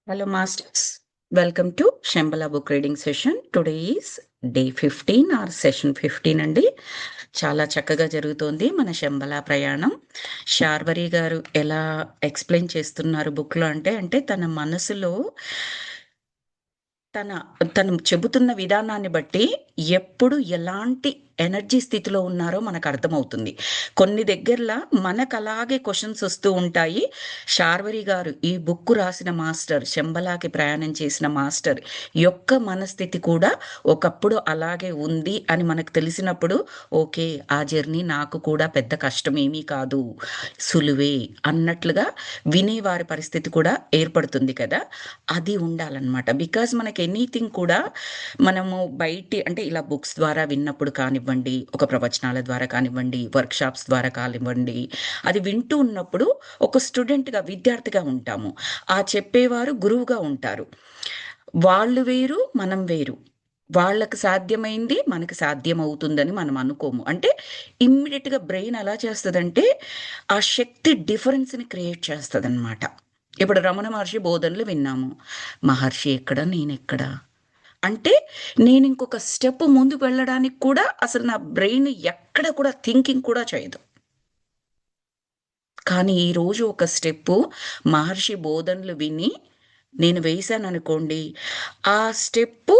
Hello, Masters. Welcome to Shambhala Book Reading Session. Today is day 15 or session 15 అండి. చాలా చక్కగా జరుగుతోంది మన శంబల ప్రయాణం. శార్వరి గారు ఎలా ఎక్స్ప్లెయిన్ చేస్తున్నారు బుక్లో అంటే తన మనసులో తను చెబుతున్న విధానాన్ని బట్టి ఎప్పుడు ఎలాంటి ఎనర్జీ స్థితిలో ఉన్నారో మనకు అర్థమవుతుంది. కొన్ని దగ్గరలా మనకు అలాగే క్వశ్చన్స్ వస్తూ ఉంటాయి. శార్వరి గారు ఈ బుక్ రాసిన మాస్టర్, శంబలాకి ప్రయాణం చేసిన మాస్టర్ యొక్క మనస్థితి కూడా ఒకప్పుడు అలాగే ఉంది అని మనకు తెలిసినప్పుడు ఓకే, ఆ జర్నీ నాకు కూడా పెద్ద కష్టమేమీ కాదు, సులువే అన్నట్లుగా వినేవారి పరిస్థితి కూడా ఏర్పడుతుంది కదా. అది ఉండాలన్నమాట. బికాజ్ మనకి ఎనీథింగ్ కూడా మనము బయటి అంటే ఇలా బుక్స్ ద్వారా విన్నప్పుడు కానివ్వండి, ఒక ప్రవచనాల ద్వారా కానివ్వండి, వర్క్షాప్స్ ద్వారా కానివ్వండి, అది వింటూ ఉన్నప్పుడు ఒక స్టూడెంట్గా, విద్యార్థిగా ఉంటాము. ఆ చెప్పేవారు గురువుగా ఉంటారు. వాళ్ళు వేరు, మనం వేరు. వాళ్ళకి సాధ్యమైంది మనకు సాధ్యం అవుతుందని మనం అనుకోము. అంటే ఇమ్మీడియట్గా బ్రెయిన్ ఎలా చేస్తుందంటే ఆ శక్తి డిఫరెన్స్ని క్రియేట్ చేస్తుంది అనమాట. ఇప్పుడు రమణ మహర్షి బోధనలు విన్నాము. మహర్షి ఎక్కడ, నేనెక్కడ అంటే నేను ఇంకొక స్టెప్ ముందుకు వెళ్ళడానికి కూడా అసలు నా బ్రెయిన్ ఎక్కడ కూడా థింకింగ్ కూడా చేయదు. కానీ ఈరోజు ఒక స్టెప్పు మహర్షి బోధనలు విని నేను వేశాను అనుకోండి, ఆ స్టెప్పు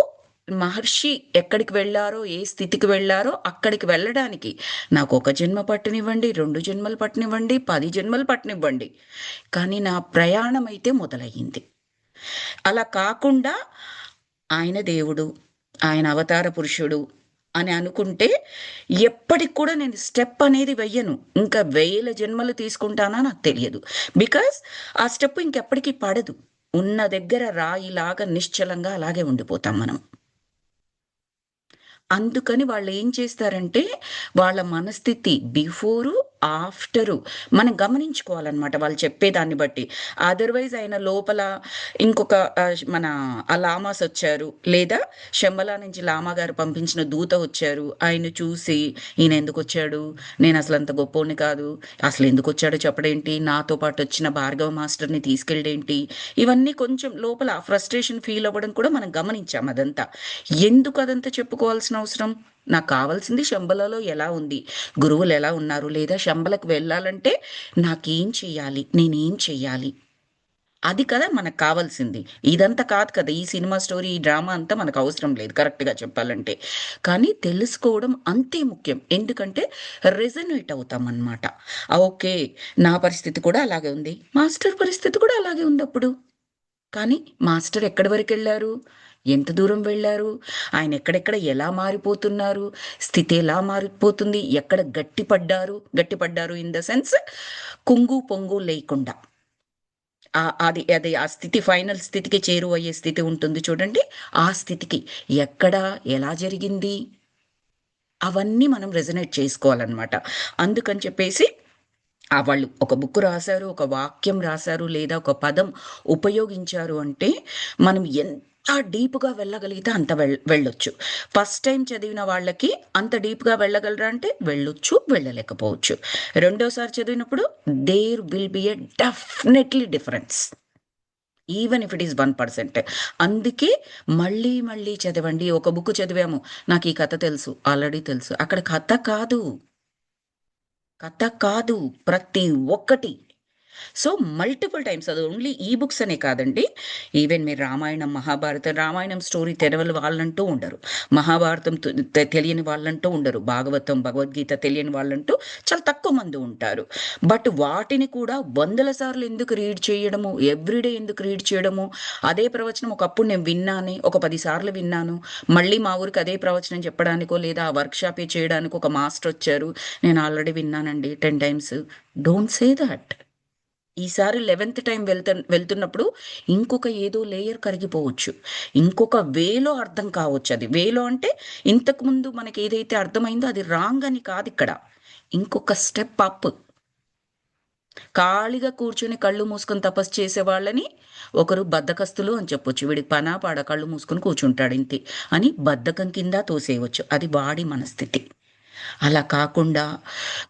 మహర్షి ఎక్కడికి వెళ్ళారో, ఏ స్థితికి వెళ్ళారో అక్కడికి వెళ్ళడానికి నాకు ఒక జన్మ పట్టనివ్వండి, 2 జన్మలు పట్టనివ్వండి, 10 జన్మలు పట్టనివ్వండి, కానీ నా ప్రయాణం అయితే మొదలయ్యింది. అలా కాకుండా ఆయన దేవుడు, ఆయన అవతార పురుషుడు అని అనుకుంటే ఎప్పటికి కూడా నేను స్టెప్ అనేది వెయ్యను. ఇంకా 1000 జన్మలు తీసుకుంటానా నాకు తెలియదు. బికాస్ ఆ స్టెప్ ఇంకెప్పటికీ పడదు. ఉన్న దగ్గర రాయిలాగా నిశ్చలంగా అలాగే ఉండిపోతాం మనం. అందుకని వాళ్ళు ఏం చేస్తారంటే వాళ్ళ మనస్థితి బిఫోరు, ఆఫ్టరు మనం గమనించుకోవాలన్నమాట వాళ్ళు చెప్పేదాన్ని బట్టి. అదర్వైజ్ ఆయన లోపల ఇంకొక మన ఆ లామాస్ వచ్చారు, లేదా శంబలా నుంచి లామా గారు పంపించిన దూత వచ్చారు. ఆయన చూసి ఈయన ఎందుకు వచ్చాడు, నేను అసలు అంత గొప్పోని కాదు, అసలు ఎందుకు వచ్చాడో చెప్పడేంటి, నాతో పాటు వచ్చిన భార్గవ మాస్టర్ని తీసుకెళ్ళేంటి, ఇవన్నీ కొంచెం లోపల ఫ్రస్ట్రేషన్ ఫీల్ అవ్వడం కూడా మనం గమనించాం. అదంతా ఎందుకు అదంతా చెప్పుకోవాల్సిన అవసరం? నాకు కావాల్సింది శంబలలో ఎలా ఉంది, గురువులు ఎలా ఉన్నారు, లేదా శంబలకు వెళ్ళాలంటే నాకేం చెయ్యాలి, నేనేం చెయ్యాలి, అది కదా మనకు కావాల్సింది. ఇదంతా కాదు కదా, ఈ సినిమా స్టోరీ, ఈ డ్రామా అంతా మనకు అవసరం లేదు కరెక్ట్గా చెప్పాలంటే. కానీ తెలుసుకోవడం అంతే ముఖ్యం. ఎందుకంటే రెజనేట్ అవుతాం అన్నమాట. ఓకే, నా పరిస్థితి కూడా అలాగే ఉంది, మాస్టర్ పరిస్థితి కూడా అలాగే ఉంది అప్పుడు. కానీ మాస్టర్ ఎక్కడి వరకు వెళ్ళారు, ఎంత దూరం వెళ్ళారు, ఆయన ఎక్కడెక్కడ ఎలా మారిపోతున్నారు, స్థితి ఎలా మారిపోతుంది, ఎక్కడ గట్టిపడ్డారు ఇన్ ద సెన్స్ కుంగు పొంగు లేకుండా. అది అది ఆ స్థితి ఫైనల్ స్థితికి చేరువయ్యే స్థితి ఉంటుంది చూడండి, ఆ స్థితికి ఎక్కడ ఎలా జరిగింది అవన్నీ మనం రెజనేట్ చేసుకోవాలన్నమాట. అందుకని చెప్పేసి వాళ్ళు ఒక బుక్ రాశారు, ఒక వాక్యం రాశారు, లేదా ఒక పదం ఉపయోగించారు అంటే మనం ఎంత డీప్గా వెళ్ళగలిగితే అంత వెళ్ళొచ్చు. ఫస్ట్ టైం చదివిన వాళ్ళకి అంత డీప్గా వెళ్ళగలరా అంటే వెళ్ళొచ్చు, వెళ్ళలేకపోవచ్చు. రెండోసారి చదివినప్పుడు there will be a definitely difference, even if it is 1%. అందుకే మళ్ళీ మళ్ళీ చదవండి. ఒక బుక్ చదివాము, నాకు ఈ కథ తెలుసు, ఆల్రెడీ తెలుసు, అక్కడ కథ కాదు, ప్రతి ఒక్కటి. సో మల్టిపుల్ టైమ్స్, అది ఓన్లీ ఈ బుక్స్ అనే కాదండి. ఈవెన్ మీరు రామాయణం, మహాభారతం, రామాయణం స్టోరీ తెరవని వాళ్ళంటూ ఉండరు, మహాభారతం తెలియని వాళ్ళంటూ ఉండరు, భాగవతం, భగవద్గీత తెలియని వాళ్ళంటూ చాలా తక్కువ మంది ఉంటారు. బట్ వాటిని కూడా వందల సార్లు ఎందుకు రీడ్ చేయడము, ఎవ్రీడే ఎందుకు రీడ్ చేయడము? అదే ప్రవచనం ఒకప్పుడు నేను విన్నాను, ఒక 10 సార్లు విన్నాను, మళ్ళీ మా ఊరికి అదే ప్రవచనం చెప్పడానికో లేదా వర్క్షాప్ చేయడానికి ఒక మాస్టర్ వచ్చారు, నేను ఆల్రెడీ విన్నానండి 10 టైమ్స్. Don't say that. ఈసారి 11th టైం వెళ్తున్నప్పుడు ఇంకొక ఏదో లేయర్ కరిగిపోవచ్చు, ఇంకొక వేలో అర్థం కావచ్చు. అది వేలో అంటే ఇంతకుముందు మనకి ఏదైతే అర్థమైందో అది రాంగ్ అని కాదు ఇక్కడ, ఇంకొక స్టెప్ అప్. ఖాళీగా కూర్చొని కళ్ళు మూసుకొని తపస్సు చేసే వాళ్ళని ఒకరు బద్ధకస్తులు అని చెప్పొచ్చు. వీడికి పనా పాడ కళ్ళు మూసుకొని కూర్చుంటాడు ఇంతే అని బద్ధకం కింద తోసేయవచ్చు. అది వాడి మనస్థితి. అలా కాకుండా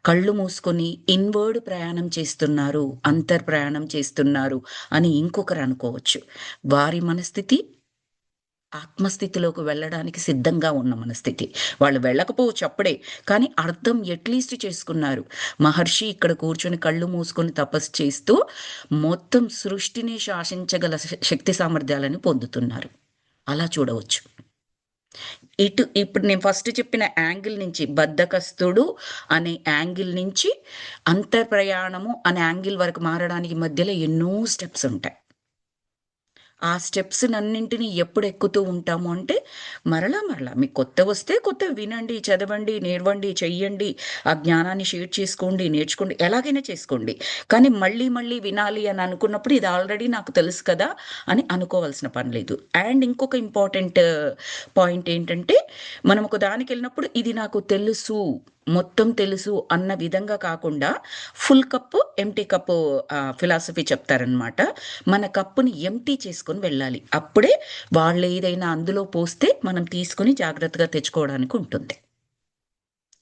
కళ్ళు మూసుకొని ఇన్వర్డ్ ప్రయాణం చేస్తున్నారు, అంతర్ ప్రయాణం చేస్తున్నారు అని ఇంకొకరు అనుకోవచ్చు. వారి మనస్థితి ఆత్మస్థితిలోకి వెళ్ళడానికి సిద్ధంగా ఉన్న మనస్థితి. వాళ్ళు వెళ్ళకపోవచ్చు అప్పుడే. కానీ అర్థం అట్‌లీస్ట్ చేసుకున్నారు. మహర్షి ఇక్కడ కూర్చొని కళ్ళు మూసుకొని తపస్సు చేస్తూ మొత్తం సృష్టిని శాసించగల శక్తి సామర్థ్యాలను పొందుతున్నారు. అలా చూడవచ్చు. ఇప్పుడు నేను ఫస్ట్ చెప్పిన యాంగిల్ నుంచి బద్ధకస్తుడు అనే యాంగిల్ నుంచి అంతర్ప్రయాణము అనే యాంగిల్ వరకు మారడానికి మధ్యలో ఎన్నో స్టెప్స్ ఉంటాయి. ఆ స్టెప్స్‌నన్నింటిని ఎప్పుడు ఎక్కుతూ ఉంటాము అంటే, మరలా మీకు కొత్తవొస్తే కొత్తవి వినండి, చదవండి, నేర్వండి, చెయ్యండి. ఆ జ్ఞానాన్ని షేర్ చేసుకోండి, నేర్చుకోండి. ఎలాగైనా చేసుకోండి. కానీ మళ్ళీ వినాలి అని అనుకున్నప్పుడు ఇది ఆల్రెడీ నాకు తెలుసు కదా! అని అనుకోవాల్సిన పని లేదు. అండ్ ఇంకొక ఇంపార్టెంట్ పాయింట్ ఏంటంటే, మనం ఒక దానికెళ్ళినప్పుడు ఇది నాకు తెలుసు, మొత్తం తెలుసు అన్న విధంగా కాకుండా full cup, empty cup philosophy చెప్తారనమాట. మన కప్పుని ఎంప్టీ చేసుకొని వెళ్ళాలి. అప్పుడే వాళ్ళేదైనా అందులో పోస్తే మనం తీసుకొని జాగ్రత్తగా తెచ్చుకోవడానికి ఉంటుంది.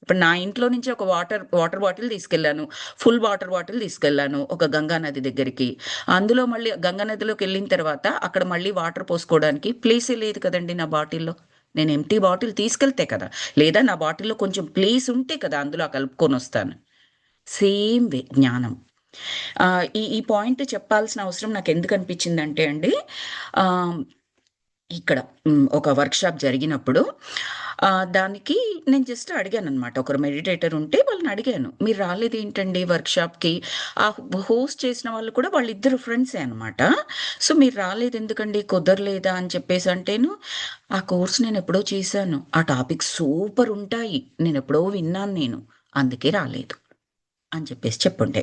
ఇప్పుడు నా ఇంట్లో నుంచి ఒక వాటర్ బాటిల్ తీసుకెళ్ళాను. ఫుల్ వాటర్ బాటిల్ తీసుకెళ్ళాను ఒక గంగా నది దగ్గరికి. అందులో మళ్ళీ గంగా నదిలోకెళ్ళిన తర్వాత అక్కడ మళ్ళీ వాటర్ పోసుకోవడానికి ప్లేసే లేదు కదండీ నా బాటిల్‌లో. నేను ఎంప్టీ బాటిల్ తీసుకెళ్తే కదా! లేదా నా బాటిల్‌లో కొంచెం ప్లేస్ ఉంటే కదా అందులో కలుపుకొనొస్తాను. సేమ్ వే జ్ఞానం. ఈ పాయింట్ చెప్పాల్సిన అవసరం నాకెందుకనిపించిందంటే అండి, ఆహ్, ఇక్కడ ఒక వర్క్‌షాప్ జరిగినప్పుడు దానికి నేను జస్ట్ అడిగాననమాట. ఒకరు మెడిటేటర్ ఉంటే వాళ్ళనడిగాను. "మీరు రాలేదేంటండి వర్క్‌షాప్‌కి?" ఆ హోస్ట్ చేసిన వాళ్ళు కూడా వాళ్ళిద్దరు ఫ్రెండ్సే అనమాట. "సో, మీరు రాలేదెందుకండి? కుదరలేదా?" అని చెప్పేసంటేను, "ఆ కోర్స్ నేనెప్పుడో చేశాను. ఆ టాపిక్స్ సూపరుంటాయి. నేనెప్పుడో విన్నాను నేను. అందుకే రాలేదు." అని చెప్పేసి చెప్పుండే.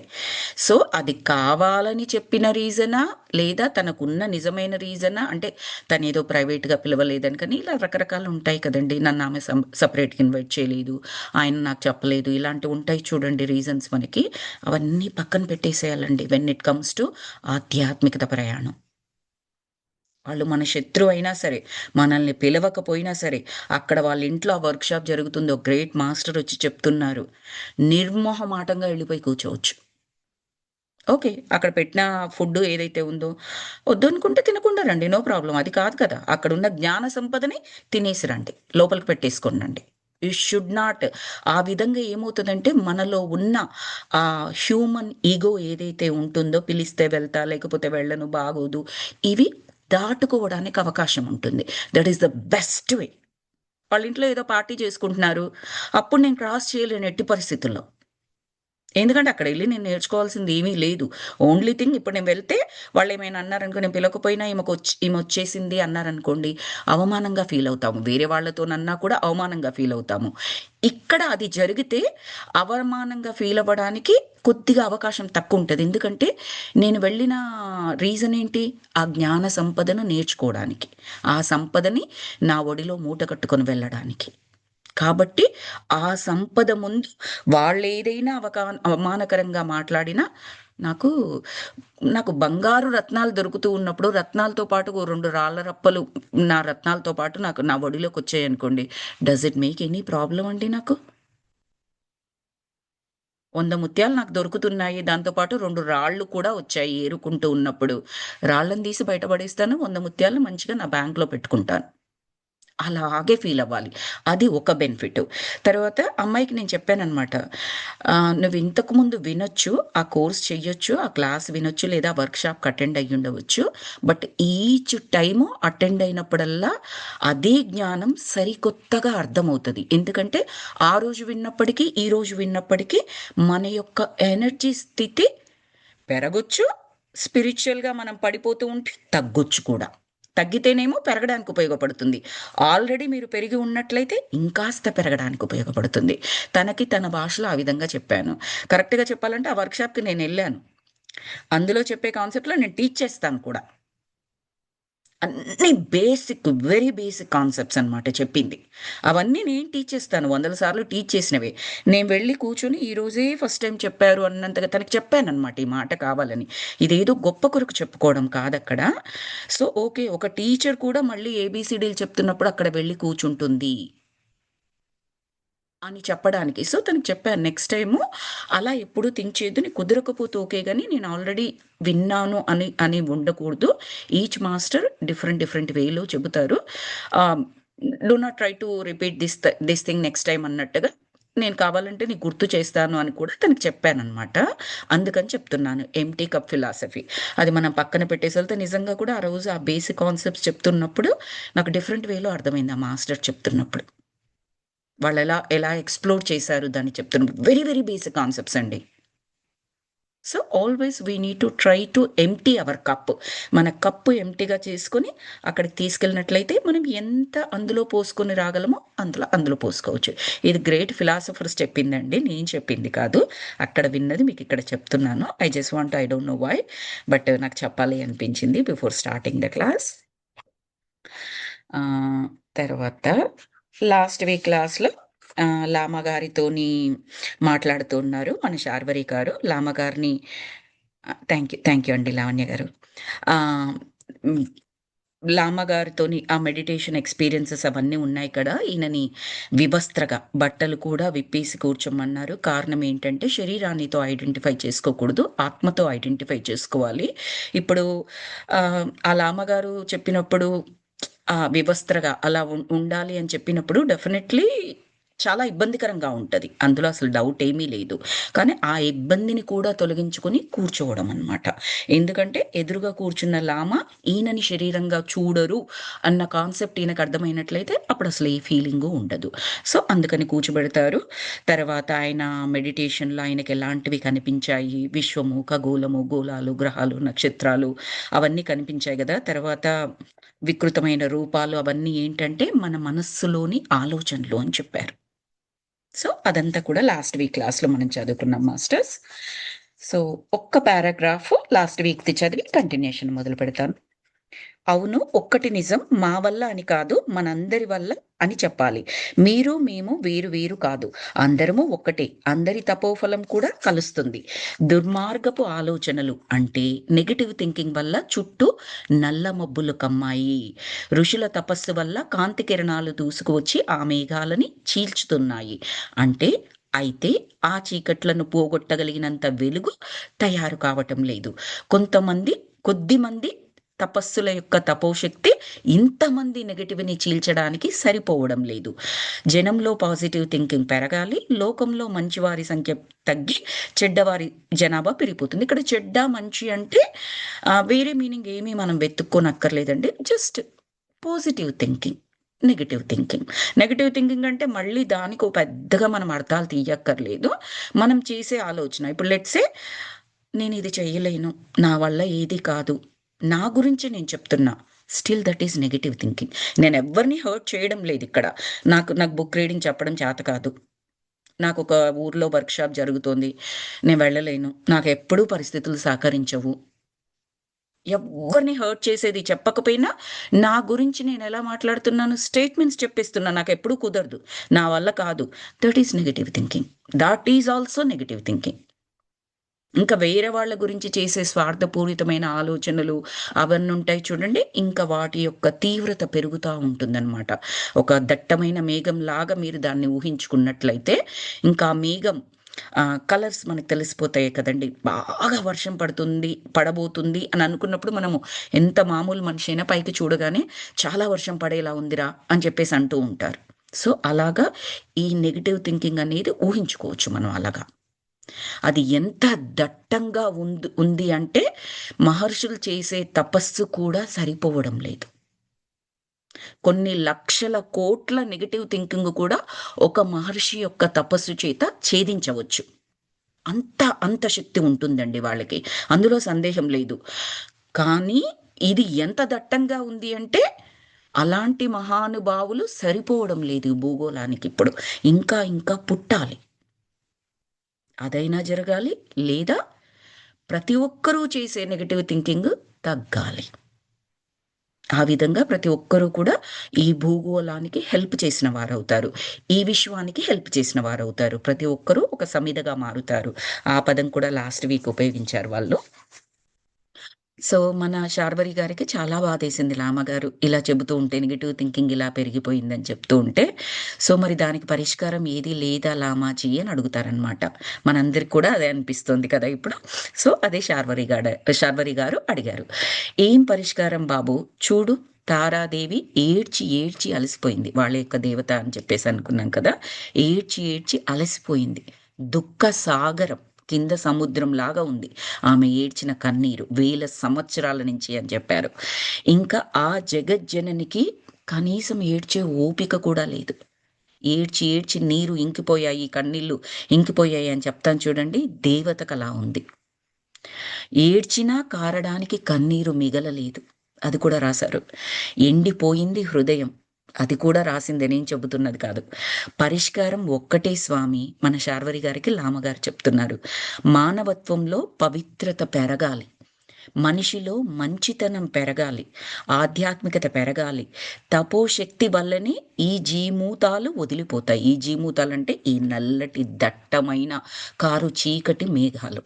సో, అది కావాలని చెప్పిన రీజనా? లేదా తనకున్న నిజమైన రీజనా? అంటే తనేదో ప్రైవేట్‌గా పిలవలేదని కానీ, ఇలా రకరకాలుంటాయి కదండీ! నన్నామె సెపరేట్‌గా ఇన్వైట్ చేయలేదు. ఆయన నాకు చెప్పలేదు. ఇలాంటివుంటాయి చూడండి రీజన్స్ మనకి. అవన్నీ పక్కన పెట్టేసేయాలండి వెన్ ఇట్ కమ్స్ టు ఆధ్యాత్మికత ప్రయాణం. వాళ్ళు మన శత్రువైనా సరే, మనల్ని పిలవకపోయినా సరే, అక్కడ వాళ్ళ ఇంట్లో ఆ వర్క్‌షాప్ జరుగుతుంది. ఒక గ్రేట్ మాస్టరొచ్చి చెప్తున్నారు. నిర్మొహమాటంగా ఎళ్ళిపోయి కూర్చోవచ్చు. ఓకే. అక్కడ పెట్టిన ఫుడ్డు ఏదైతే ఉందో, వద్దనుకుంటే తినకుండా రండి. No problem. అది కాదు కదా! అక్కడున్న జ్ఞాన సంపదని తినేసి రండి. లోపలికి పెట్టేసుకోనండి. యూ షుడ్ నాట్ ఆ విధంగా ఏమవుతదంటే, మనలో ఉన్న హ్యూమన్ ఇగో ఏదైతే ఉంటుందో, పిలిస్తే వెళ్తా, లేకపోతే వెళ్ళను, బాగోదు. ఇవి దాటుకోవడానికి అవకాశం ఉంటుంది. That is the best way. వాళ్ళ ఇంట్లో ఏదో పార్టీ చేసుకుంటున్నారు. అప్పుడు నేను క్రాస్ చేయలేను ఎట్టి పరిస్థితుల్లో. ఎందుకంటే అక్కడెళ్లి నేను నేర్చుకోవాల్సింది ఏమీ లేదు. ఓన్లీ థింగ్ ఇప్పుడు నేను వెళ్తే వాళ్ళేమైనా అన్నారనుకో నేను పిలవకపోయినా ఈమొచ్చేసింది అన్నారనుకోండి, అవమానంగా ఫీలవుతాము. వేరే వాళ్ళతోనన్నా కూడా అవమానంగా ఫీలవుతాము. ఇక్కడ అది జరిగితే అవమానంగా ఫీలవ్వడానికి కొద్దిగా అవకాశం తక్కువుంటది. ఎందుకంటే నేను వెళ్ళిన రీజన్ ఏంటి? ఆ జ్ఞాన సంపదను నేర్చుకోవడానికి. ఆ సంపదని నా ఒడిలో మూట కట్టుకొని వెళ్ళడానికి. కాబట్టి ఆ సంపద ముందు వాళ్ళేదైనా అవమానకరంగా మాట్లాడినా నాకు, నాకు బంగారు రత్నాలు దొరుకుతూ ఉన్నప్పుడు రత్నాలతో పాటు ఓ 2 రాళ్ళ రప్పలు నా రత్నాలతో పాటు నాకు నా ఒడిలోకొచ్చాయనుకోండి. Does it make any problem అండి నాకు? 100 ముత్యాలు నాకు దొరుకుతున్నాయి. దాంతో పాటు 2 రాళ్ళు కూడా వచ్చాయి ఏరుకుంటూ ఉన్నప్పుడు. రాళ్ళని తీసి బయట పడేస్తాను. 100 ముత్యాలను మంచిగా నా బ్యాంక్‌లో పెట్టుకుంటాను. అలాగే ఫీలవ్వాలి. అది ఒక బెనిఫిట్. తర్వాత అమ్మాయికి నేను చెప్పాననమాట. "నువ్వు ఇంతకు ముందు వినొచ్చు, ఆ కోర్స్ చెయ్యొచ్చు, ఆ క్లాస్ వినొచ్చు, లేదా వర్క్‌షాప్‌కి అటెండ్ అయ్యుండవచ్చు. బట్ ఈచ్ టైము అటెండ్ అయినప్పుడల్లా అదే జ్ఞానం సరికొత్తగా అర్థమవుతది. ఎందుకంటే, ఆ రోజు విన్నప్పటికీ, ఈ రోజు విన్నప్పటికీ మన యొక్క ఎనర్జీ స్థితి పెరగొచ్చు. స్పిరిచ్యువల్‌గా మనం పడిపోతూ ఉంటే తగ్గొచ్చు కూడా. తగ్గితేనేమో పెరగడానికి ఉపయోగపడుతుంది. ఆల్రెడీ మీరు పెరిగి ఉన్నట్లయితే ఇంకాస్త పెరగడానికి ఉపయోగపడుతుంది. తనకి తన భాషలో ఆ విధంగా చెప్పాను. కరెక్ట్‌గా చెప్పాలంటే ఆ వర్క్‌షాప్‌కి నేనెళ్ళాను. అందులో చెప్పే కాన్సెప్ట్‌లో నేను టీచ్ చేస్తాను కూడా. అన్నీ బేసిక్, వెరీ బేసిక్ కాన్సెప్ట్స్ అనమాట చెప్పింది. అవన్నీ నేను టీచ్ చేస్తాను. వందల సార్లు టీచ్ చేసినవే. నేను వెళ్లి కూర్చొని ఈరోజే ఫస్ట్ టైమ్ చెప్పారు అన్నంతగా తనకి చెప్పాననమాట ఈ మాట కావాలని. ఇదేదో గొప్ప కొరకు చెప్పుకోవడం కాదక్కడ. So, okay. ఒక టీచర్ కూడా మళ్ళీ ఏబీసీడీలు చెప్తున్నప్పుడు అక్కడ వెళ్లి కూర్చుంటుంది. అని చెప్పడానికి. సో, తనకి చెప్పాను నెక్స్ట్ టైము అలా ఎప్పుడు థింక్ చేయొద్దు. నీకు కుదరకపోతే ఓకే గానీ, నేను ఆల్రెడీ విన్నాను అని అని ఉండకూడదు. ఈచ్ మాస్టర్ డిఫరెంట్ డిఫరెంట్ వేలో చెబుతారు. ఆహ్, do not try to repeat this thing next time అన్నట్టుగా, నేను కావాలంటే నీకు గుర్తు చేస్తాను అని కూడా తనకి చెప్పాననమాట. అందుకని చెప్తున్నాను ఎంప్టీ కప్ ఫిలాసఫీ. అది మనం పక్కన పెట్టేసెళ్తే నిజంగా కూడా ఆ రోజు ఆ బేసిక్ కాన్సెప్ట్స్ చెప్తున్నప్పుడు నాకు డిఫరెంట్ వేలో అర్థమైంది ఆ మాస్టర్ చెప్తున్నప్పుడు. వాళ్ళెలా ఎలా ఎక్స్‌ప్లోర్ చేశారు దాన్ని చెప్తున్నా. వెరీ, వెరీ బేసిక్ కాన్సెప్ట్స్ అండి. So, always we need to try to empty our cup. మన కప్పు ఎంప్టీగా చేసుకొని అక్కడికి తీసుకెళ్ళినట్లయితే మనం ఎంత అందులో పోసుకొని రాగలమో అందులో పోసుకోవచ్చు. ఇది గ్రేట్ ఫిలాసఫర్స్ చెప్పిందండి. నేను చెప్పింది కాదు. అక్కడ విన్నది మీకిక్కడ చెప్తున్నాను. I don't know why. But నాకు చెప్పాలి అనిపించింది బిఫోర్ స్టార్టింగ్ ద క్లాస్. ఆహ్, తర్వాత లాస్ట్ వీక్ క్లాస్‌లో లామా గారితోని మాట్లాడుతూ ఉన్నారు మన శార్వరి గారు. లామా గారిని థ్యాంక్ యూ అండి లావణ్య గారు. ఆహ్, హ్మ్. లామా గారితోని ఆ మెడిటేషన్ ఎక్స్‌పీరియన్సెస్ అవన్నీ ఉన్నాయి కదా! ఈయనని వివస్త్రగా బట్టలు కూడా విప్పేసి కూర్చోమన్నారు. కారణం ఏంటంటే శరీరాన్నితో ఐడెంటిఫై చేసుకోకూడదు. ఆత్మతో ఐడెంటిఫై చేసుకోవాలి. ఇప్పుడు ఆ లామా గారు చెప్పినప్పుడు వివస్త్రగా అలా ఉండాలి అని చెప్పినప్పుడు డెఫినెట్‌లీ చాలా ఇబ్బందికరంగా ఉంటది. అందులో అసలు డౌట్ ఏమీ లేదు. కానీ ఆ ఇబ్బందిని కూడా తొలగించుకొని కూర్చోవడం అన్నమాట. ఎందుకంటే ఎదురుగా కూర్చున్న లామ ఈయనని శరీరంగా చూడరు అన్న కాన్సెప్ట్ ఈయనకు అర్థమైనట్లయితే అప్పుడు అసలు ఏ ఫీలింగు ఉండదు. సో, అందుకని కూర్చోబెడతారు. తర్వాత ఆయన మెడిటేషన్‌లో ఆయనకి ఎలాంటివి కనిపించాయి, విశ్వము, ఖగోళము, గోళాలు, గ్రహాలు, నక్షత్రాలు అవన్నీ కనిపించాయి గదా! తర్వాత వికృతమైన రూపాలు అవన్నీ ఏంటంటే మన మనస్సులోని ఆలోచనలు అని చెప్పారు. సో, అదంతా కూడా లాస్ట్ వీక్ క్లాస్‌లో మనం చదువుకున్నాం మాస్టర్స్. సో, ఒక్క పారాగ్రాఫ్ లాస్ట్ వీక్‌ది చదివి కంటిన్యూషన్ మొదలుపెడతాను. అవును. ఒక్కటి నిజం. మా వల్ల అని కాదు, మనందరి వల్ల అని చెప్పాలి. మీరు, మేము వేరు వేరు కాదు. అందరము ఒక్కటే. అందరి తపోఫలం కూడా కలుస్తుంది. దుర్మార్గపు ఆలోచనలు అంటే నెగెటివ్ థింకింగ్ వల్ల చుట్టూ నల్ల మబ్బులు కమ్మాయి. ఋషుల తపస్సు వల్ల కాంతి కిరణాలు దూసుకువచ్చి ఆ మేఘాలని చీల్చుతున్నాయి. అంటే అయితే ఆ చీకట్లను పోగొట్టగలిగినంత వెలుగు తయారు కావటం లేదు. కొద్దిమంది తపస్సుల యొక్క తపోశక్తి ఇంతమంది నెగెటివ్‌ని చీల్చడానికి సరిపోవడం లేదు. జనంలో పాజిటివ్ థింకింగ్ పెరగాలి. లోకంలో మంచివారి సంఖ్య తగ్గి చెడ్డవారి జనాభా పెరిగిపోతుంది. ఇక్కడ చెడ్డ, మంచి అంటే వేరే మీనింగ్ ఏమీ మనం వెతుక్కోనక్కర్లేదండి. Just positive thinking. Negative thinking. Negative thinking అంటే మళ్ళీ దానికో పెద్దగా మనం అర్థాలు తీయక్కర్లేదు. మనం చేసే ఆలోచన ఇప్పుడు లెట్స్ సే నేనిది చెయ్యలేను. నా వల్ల ఏది కాదు. నా గురించి నేను చెప్తున్నా. Still that is negative thinking. నేనెవ్వరిని హర్ట్ చేయడం లేదిక్కడ. నాకు బుక్ రీడింగ్ చెప్పడం చేత కాదు. నాకొక ఊర్లో వర్క్‌షాప్ జరుగుతోంది. నేను వెళ్ళలేను. నాకెప్పుడూ పరిస్థితులు సహకరించవు. ఎవ్వరిని హర్ట్ చేసేది చెప్పకపోయినా, నా గురించి నేనెలా మాట్లాడుతున్నాను స్టేట్‌మెంట్స్ చెప్పేస్తున్నా. నాకెప్పుడూ కుదరదు. నా వల్ల కాదు. That is negative thinking. That is also negative thinking. ఇంకా వేరే వాళ్ళ గురించి చేసే స్వార్థపూరితమైన ఆలోచనలు అవన్నుంటాయి చూడండి. ఇంకా వాటి యొక్క తీవ్రత పెరుగుతా ఉంటుందనమాట. ఒక దట్టమైన మేఘంలాగా మీరు దాన్ని ఊహించుకున్నట్లయితే, ఇంకా ఆ మేఘం కలర్స్ మనకు తెలిసిపోతాయి కదండీ. బాగా వర్షం పడబోతుంది అని అనుకున్నప్పుడు మనము ఎంత మామూలు మనిషైనా పైకి చూడగానే చాలా వర్షం పడేలా ఉందిరా అని చెప్పేసి అంటూ ఉంటారు. సో, అలాగా ఈ నెగెటివ్ థింకింగ్ అనేది ఊహించుకోవచ్చు మనం అలాగా. అది ఎంత దట్టంగా ఉంది అంటే, మహర్షులు చేసే తపస్సు కూడా సరిపోవడం లేదు. కొన్ని లక్షల కోట్ల నెగెటివ్ థింకింగ్ కూడా ఒక మహర్షి యొక్క తపస్సు చేత ఛేదించవచ్చు. అంత శక్తి ఉంటుందండి వాళ్ళకి. అందులో సందేహం లేదు. కానీ ఇది ఎంత దట్టంగా ఉంది అంటే, అలాంటి మహానుభావులు సరిపోవడం లేదు ఈ భూగోళానికిప్పుడు. ఇంకా పుట్టాలి. అదైనా జరగాలి. లేదా ప్రతి ఒక్కరూ చేసే నెగెటివ్ థింకింగ్ తగ్గాలి. ఆ విధంగా ప్రతి ఒక్కరూ కూడా ఈ భూగోళానికి హెల్ప్ చేసిన వారవుతారు. ఈ విశ్వానికి హెల్ప్ చేసిన వారవుతారు. ప్రతి ఒక్కరూ ఒక సమిధగా మారుతారు. ఆ పదం కూడా లాస్ట్ వీక్ ఉపయోగించారు వాళ్ళు. సో, మన శార్వరి గారికి చాలా బాధేసింది లామగారు ఇలా చెబుతూ ఉంటే, నెగెటివ్ థింకింగ్ ఇలా పెరిగిపోయిందని చెప్తూ ఉంటే. సో, మరి దానికి పరిష్కారం ఏది లేదా లామాజీ అని అడుగుతారనమాట. మనందరికి కూడా అదే అనిపిస్తుంది కదా ఇప్పుడు. సో, అదే శార్వరి గారు అడిగారు. "ఏం పరిష్కారం బాబు? చూడు, తారాదేవి ఏడ్చి, ఏడ్చి అలసిపోయింది. వాళ్ళ యొక్క దేవత అని చెప్పేసి అనుకున్నాం కదా! ఏడ్చి, ఏడ్చి అలసిపోయింది. దుఃఖ సాగరం. కింద సముద్రంలాగా ఉంది. ఆమె ఏడ్చిన కన్నీరు. వేల సంవత్సరాల నుంచి" అని చెప్పారు. ఇంకా ఆ జగజ్జననికి కనీసం ఏడ్చే ఓపిక కూడా లేదు. ఏడ్చి, ఏడ్చి నీరు ఇంకిపోయాయి, కన్నీళ్ళు ఇంకిపోయాయి అని చెప్తాను చూడండి. దేవతకలా ఉంది. ఏడ్చినా కారడానికి కన్నీరు మిగలలేదు. అది కూడా రాశారు. ఎండిపోయింది హృదయం. అది కూడా రాసిందే, నేను చెబుతున్నది కాదు. పరిష్కారం ఒక్కటే స్వామి, మన శార్వరి గారికి లామగారు చెప్తున్నారు. మానవత్వంలో పవిత్రత పెరగాలి. మనిషిలో మంచితనం పెరగాలి. ఆధ్యాత్మికత పెరగాలి. తపోశక్తి వల్లనే ఈ జీమూతాలు వదిలిపోతాయి. ఈ జీమూతాలంటే ఈ నల్లటి దట్టమైన కారు చీకటి మేఘాలు.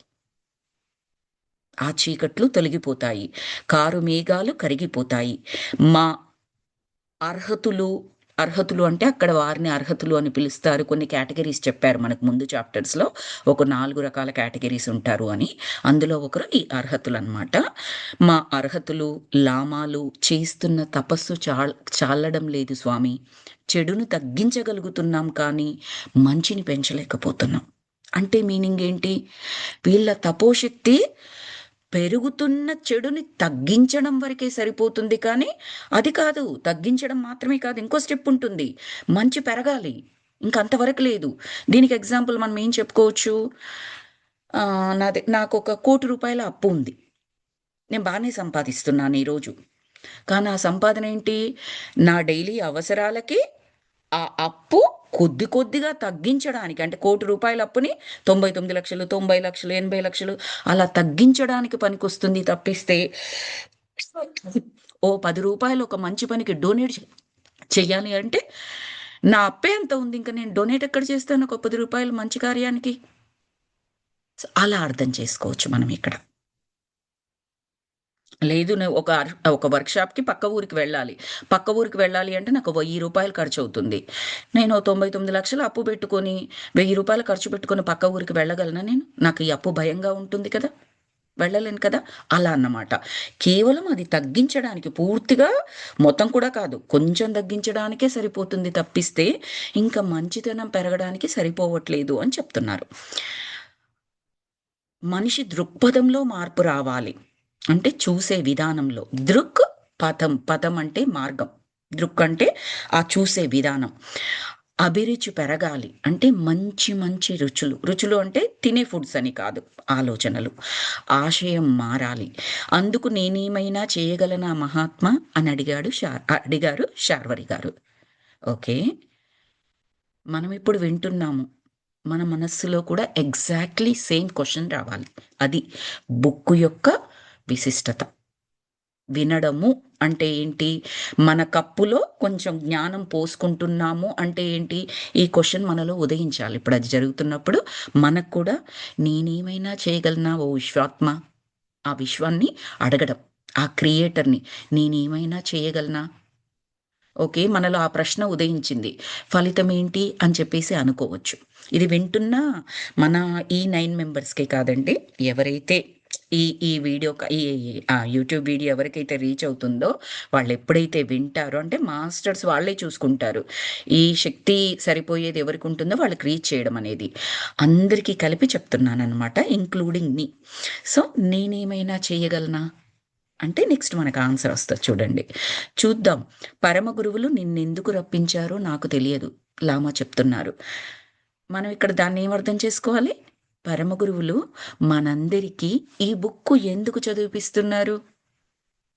ఆ చీకట్లు తొలగిపోతాయి. కారు మేఘాలు కరిగిపోతాయి. మా అర్హతులు అంటే అక్కడ వారిని అర్హతులు అని పిలుస్తారు. కొన్ని కేటగరీస్ చెప్పారు మనకు ముందు చాప్టర్స్‌లో. ఒక 4 రకాల కేటగరీస్ ఉంటారు అని. అందులో ఒకరు ఈ అర్హతులనమాట. మా అర్హతులు, లామాలు చేస్తున్న తపస్సు చాలడం లేదు స్వామి. చెడును తగ్గించగలుగుతున్నాం కానీ మంచిని పెంచలేకపోతున్నాం. అంటే మీనింగ్ ఏంటి? వీళ్ళ తపోశక్తి పెరుగుతున్న చెడుని తగ్గించడం వరకే సరిపోతుంది కానీ, అది కాదు. తగ్గించడం మాత్రమే కాదు. ఇంకో స్టెప్ ఉంటుంది. మంచి పెరగాలి. ఇంక అంతవరకు లేదు. దీనికి ఎగ్జాంపుల్ మనం ఏం చెప్పుకోవచ్చు? నాకొక రూ. 1,00,00,000 అప్పు ఉంది. నేను బానే సంపాదిస్తున్నాను ఈరోజు. కానీ ఆ సంపాదన ఏంటి? నా డైలీ అవసరాలకి ఆ అప్పు కొద్ది కొద్దిగా తగ్గించడానికి, అంటే రూ. 1,00,00,000 అప్పుని 99,00,000, 90,00,000, 80,00,000 అలా తగ్గించడానికి పనికొస్తుంది తప్పిస్తే, ఓ రూ. 10 ఒక మంచి పనికి డొనేట్ చెయ్యాలి అంటే, నా అప్పే అంత ఉంది. ఇంక నేను డొనేట్ ఎక్కడ చేస్తాను ఒక రూ. 10 మంచి కార్యానికి? అలా అర్థం చేసుకోవచ్చు మనం ఇక్కడ. లేదు, నేను ఒక వర్క్‌షాప్‌కి పక్క ఊరికి వెళ్ళాలి. పక్క ఊరికి వెళ్ళాలి అంటే నాకు రూ. 1000 ఖర్చవుతుంది. నేను 99,00,000 అప్పు పెట్టుకొని, రూ. 1000 ఖర్చు పెట్టుకొని పక్క ఊరికి వెళ్ళగలనా నేను? నాకు ఈ అప్పు భయంగా ఉంటుంది కదా! వెళ్ళలేను కదా! అలా అన్నమాట. కేవలం అది తగ్గించడానికి, పూర్తిగా మొత్తం కూడా కాదు. కొంచెం తగ్గించడానికే సరిపోతుంది తప్పిస్తే, ఇంకా మంచితనం పెరగడానికి సరిపోవట్లేదు అని చెప్తున్నారు. మనిషి దృక్పథంలో మార్పు రావాలి. అంటే చూసే విధానంలో. పథం అంటే మార్గం. దృక్ అంటే ఆ చూసే విధానం. అభిరుచి పెరగాలి. అంటే మంచి మంచి రుచులు. రుచులు అంటే తినే ఫుడ్స్ అని కాదు. ఆలోచనలు. ఆశయం మారాలి. అందుకు నేనేమైనా చేయగలనా మహాత్మా అని అడిగారు శార్వరి గారు. ఓకే. మనం ఇప్పుడు వింటున్నాము. మన మనస్సులో కూడా ఎగ్జాక్ట్‌లీ సేమ్ క్వెషన్ రావాలి. అది బుక్కు యొక్క విశిష్టత. వినడము అంటే ఏంటి? మన కప్పులో కొంచెం జ్ఞానం పోసుకుంటున్నాము అంటే ఏంటి? ఈ క్వెషన్ మనలో ఉదయించాలి. ఇప్పుడు అది జరుగుతున్నప్పుడు మనకు కూడా నేనేమైనా చేయగలనా ఓ విశ్వాత్మ? ఆ విశ్వాన్ని అడగడం. ఆ క్రియేటర్‌ని నేనేమైనా చేయగలనా? ఓకే. మనలో ఆ ప్రశ్న ఉదయించింది. ఫలితమేంటి అని చెప్పేసి అనుకోవచ్చు. ఇది వింటున్న మన ఈ 9 మెంబర్స్‌కే కాదండి. ఎవరైతే ఈ వీడియో యూట్యూబ్ వీడియో ఎవరికైతే రీచ్ అవుతుందో, వాళ్ళెప్పుడైతే వింటారో, అంటే మాస్టర్స్ వాళ్ళే చూసుకుంటారు. ఈ శక్తి సరిపోయేది ఎవరికుంటుందో వాళ్ళకి రీచ్ చేయడం అనేది. అందరికీ కలిపి చెప్తున్నాననమాట. ఇంక్లూడింగ్ మీ. సో, నేనేమైనా చేయగలనా? అంటే నెక్స్ట్ మనకు ఆన్సర్ వస్తది చూడండి. చూద్దాం. పరమ గురువులు నిన్నెందుకు రప్పించారో నాకు తెలియదు. లామా చెప్తున్నారు. మనం ఇక్కడ దాన్నేమర్థం చేసుకోవాలి? పరమ గురువులు మనందరికీ ఈ బుక్కు ఎందుకు చదివిపిస్తున్నారు?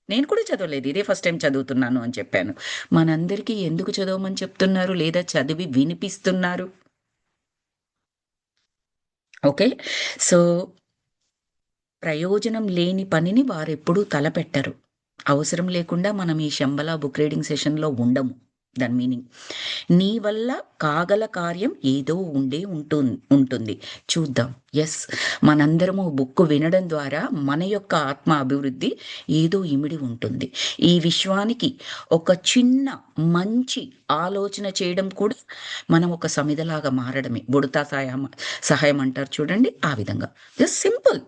నేను కూడా చదవలేదు. ఇదే ఫస్ట్ టైమ్ చదువుతున్నాను అని చెప్పాను. మనందరికీ ఎందుకు చదవమని చెప్తున్నారు? లేదా చదివి వినిపిస్తున్నారు? ఓకే. సో, ప్రయోజనం లేని పనిని వారెప్పుడూ తలపెట్టరు. అవసరం లేకుండా మనం ఈ శంబలా బుక్ రీడింగ్ సెషన్‌లో ఉండము. దాని మీనింగ్. నీ వల్ల కాగల కార్యం ఏదో ఉంటుంది, చూద్దాం. ఎస్, మనందరము బుక్ వినడం ద్వారా మన యొక్క ఆత్మ అభివృద్ధి ఏదో ఇమిడి ఉంటుంది. ఈ విశ్వానికి ఒక చిన్న మంచి ఆలోచన చేయడం కూడా మనం ఒక సమిధలాగా మారడమే. బుడతా సహాయం అంటారు చూడండి, ఆ విధంగా. Just simple.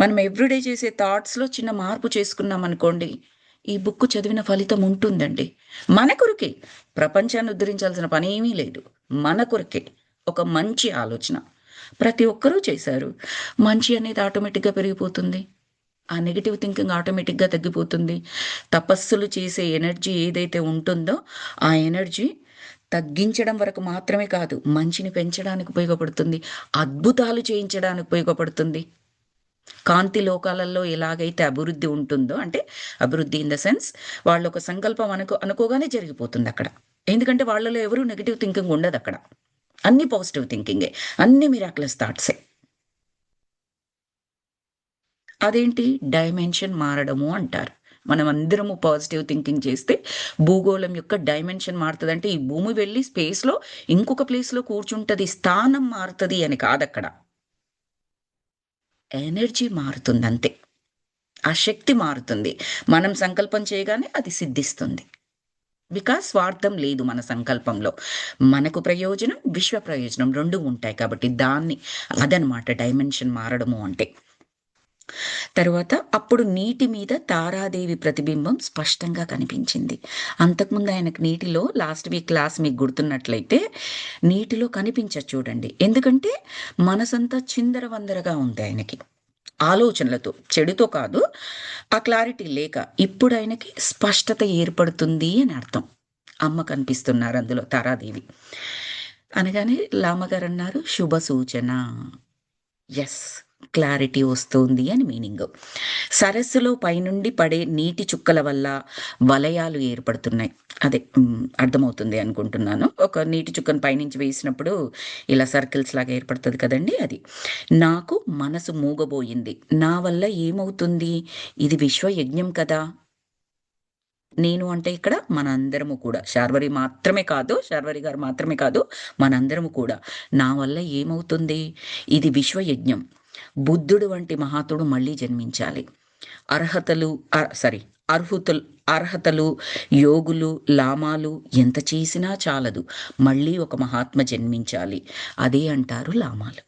మనం ఎవ్రీడే చేసే థాట్స్లో చిన్న మార్పు చేసుకున్నాం అనుకోండి, ఈ బుక్ చదివిన ఫలితం ఉంటుందండి. మన కొరికే, ప్రపంచాన్ని ఉద్ధరించాల్సిన పని ఏమీ లేదు. మన కొరికే ఒక మంచి ఆలోచన ప్రతి ఒక్కరూ చేశారు, మంచి అనేది ఆటోమేటిక్గా పెరిగిపోతుంది. ఆ నెగిటివ్ థింకింగ్ ఆటోమేటిక్గా తగ్గిపోతుంది. తపస్సులు చేసే ఎనర్జీ ఏదైతే ఉంటుందో ఆ ఎనర్జీ తగ్గించడం వరకు మాత్రమే కాదు, మంచిని పెంచడానికి ఉపయోగపడుతుంది, అద్భుతాలు చేయించడానికి ఉపయోగపడుతుంది. కాంతి లోకాలలో ఎలాగైతే అభివృద్ధి ఉంటుందో, అంటే అభివృద్ధి ఇన్ ద సెన్స్ వాళ్ళ ఒక సంకల్పం అనుకోగానే జరిగిపోతుంది అక్కడ. ఎందుకంటే వాళ్ళలో ఎవరు నెగిటివ్ థింకింగ్ ఉండదు అక్కడ, అన్ని పాజిటివ్ థింకింగే, అన్ని మిరాక్లస్ థాట్సే. అదేంటి డైమెన్షన్ మారడము అంటారు. మనం అందరము పాజిటివ్ థింకింగ్ చేస్తే భూగోళం యొక్క డైమెన్షన్ మారుతుంది. అంటే ఈ భూమి వెళ్ళి స్పేస్లో ఇంకొక ప్లేస్లో కూర్చుంటుంది, స్థానం మారుతుంది అని కాదక్కడ, ఎనర్జీ మారుతుంది అంతే. ఆ శక్తి మారుతుంది. మనం సంకల్పం చేయగానే అది సిద్ధిస్తుంది. బికాస్ స్వార్థం లేదు మన సంకల్పంలో. మనకు ప్రయోజనం, విశ్వ ప్రయోజనం రెండు ఉంటాయి కాబట్టి దాన్ని, అదనమాట డైమెన్షన్ మారడము అంటే. తరువాత అప్పుడు నీటి మీద తారాదేవి ప్రతిబింబం స్పష్టంగా కనిపించింది. అంతకుముందు ఆయనకు నీటిలో, లాస్ట్ వీక్ క్లాస్ మీకు గుర్తున్నట్లయితే, నీటిలో కనిపించదు చూడండి. ఎందుకంటే మనసంతా చిందరవందరగా ఉంది ఆయనకి, ఆలోచనలతో, చెడుతో కాదు, ఆ క్లారిటీ లేక. ఇప్పుడు ఆయనకి స్పష్టత ఏర్పడుతుంది అని అర్థం. అమ్మ కనిపిస్తున్నారు అందులో, తారాదేవి అనగానే లామగారు అన్నారు, శుభ సూచన. ఎస్, క్లారిటీ వస్తుంది అని మీనింగ్. సరస్సులో పైనుండి పడే నీటి చుక్కల వల్ల వలయాలు ఏర్పడుతున్నాయి. అదే అర్థమవుతుంది అనుకుంటున్నాను. ఒక నీటి చుక్కను పైనుంచి వేసినప్పుడు ఇలా సర్కిల్స్ లాగా ఏర్పడుతుంది కదండి, అది. నాకు మనసు మూగబోయింది. నా వల్ల ఏమవుతుంది? ఇది విశ్వయజ్ఞం కదా. నేను అంటే ఇక్కడ మనందరము కూడా, శార్వరి గారు మాత్రమే కాదు, మనందరము కూడా. నా వల్ల ఏమవుతుంది? ఇది విశ్వయజ్ఞం. బుద్ధుడు వంటి మహాత్ముడు మళ్ళీ జన్మించాలి. అర్హతలు, యోగులు, లామాలు ఎంత చేసినా చాలదు, మళ్ళీ ఒక మహాత్మ జన్మించాలి. అదే అంటారు లామాలు.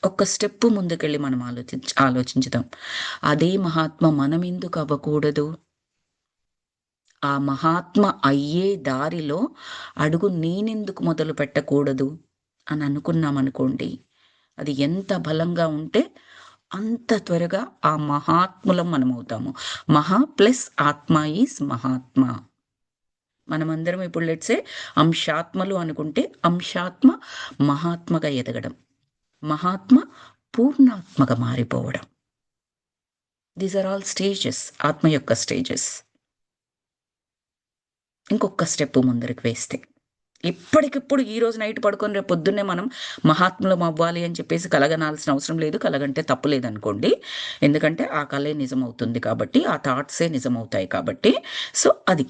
ఒక్క స్టెప్ ముందుకెళ్ళి మనం ఆలోచించుదాం. అదే మహాత్మ మనం ఎందుకు అవ్వకూడదు? ఆ మహాత్మ అయ్యే దారిలో అడుగు నేనెందుకు మొదలు పెట్టకూడదు అని అనుకున్నామనుకోండి, అది ఎంత బలంగా ఉంటే అంత త్వరగా ఆ మహాత్ములం మనం అవుతాము. మహా ప్లస్ ఆత్మ ఈజ్ మహాత్మ. మనమందరం ఇప్పుడు లెట్సే అంశాత్మలు అనుకుంటే, అంశాత్మ మహాత్మగా ఎదగడం, మహాత్మ పూర్ణాత్మగా మారిపోవడం. దీస్ ఆర్ ఆల్ స్టేజెస్, ఆత్మ యొక్క స్టేజెస్. ఇంకొక స్టెప్ ముందరికి వేస్తే, ఇప్పటికిప్పుడు ఈరోజు నైట్ పడుకొని రేపు పొద్దున్నే మనం మహాత్ములం అవ్వాలి అని చెప్పేసి కలగనాల్సిన అవసరం లేదు. కలగంటే తప్పు లేదనుకోండి, ఎందుకంటే ఆ కళే నిజమవుతుంది కాబట్టి, ఆ థాట్సే నిజమవుతాయి కాబట్టి. సో అది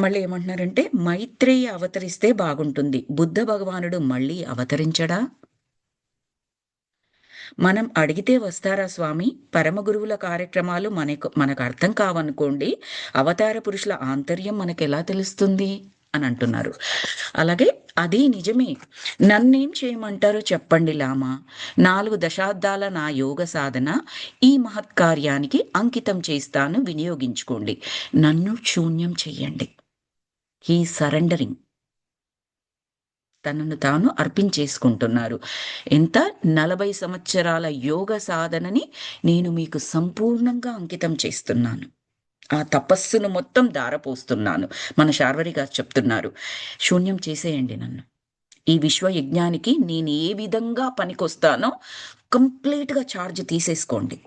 మళ్ళీ ఏమంటున్నారంటే, మైత్రేయ అవతరిస్తే బాగుంటుంది. బుద్ధ భగవానుడు మళ్ళీ అవతరించడా? మనం అడిగితే వస్తారా స్వామి? పరమ గురువుల కార్యక్రమాలు మనకు అర్థం కావనుకోండి, అవతార పురుషుల ఆంతర్యం మనకెలా తెలుస్తుంది అని అంటున్నారు. అలాగే అది నిజమే. నన్నేం చేయమంటారో చెప్పండి లామా. 4 దశాబ్దాల నా యోగ సాధన ఈ మహత్కార్యానికి అంకితం చేస్తాను, వినియోగించుకోండి. నన్ను శూన్యం చెయ్యండి. హీ సరెండరింగ్, తనను తాను అర్పించేసుకుంటున్నారు. ఎంత 40 సంవత్సరాల యోగ సాధనని నేను మీకు సంపూర్ణంగా అంకితం చేస్తున్నాను. ఆ తపస్సును మొత్తం ధారపోస్తున్నాను. మన శార్వరి గారు చెప్తున్నారు, శూన్యం చేసేయండి నన్ను. ఈ విశ్వయజ్ఞానికి నేను ఏ విధంగా పనికొస్తానో కంప్లీట్గా ఛార్జ్ తీసేసుకోండి.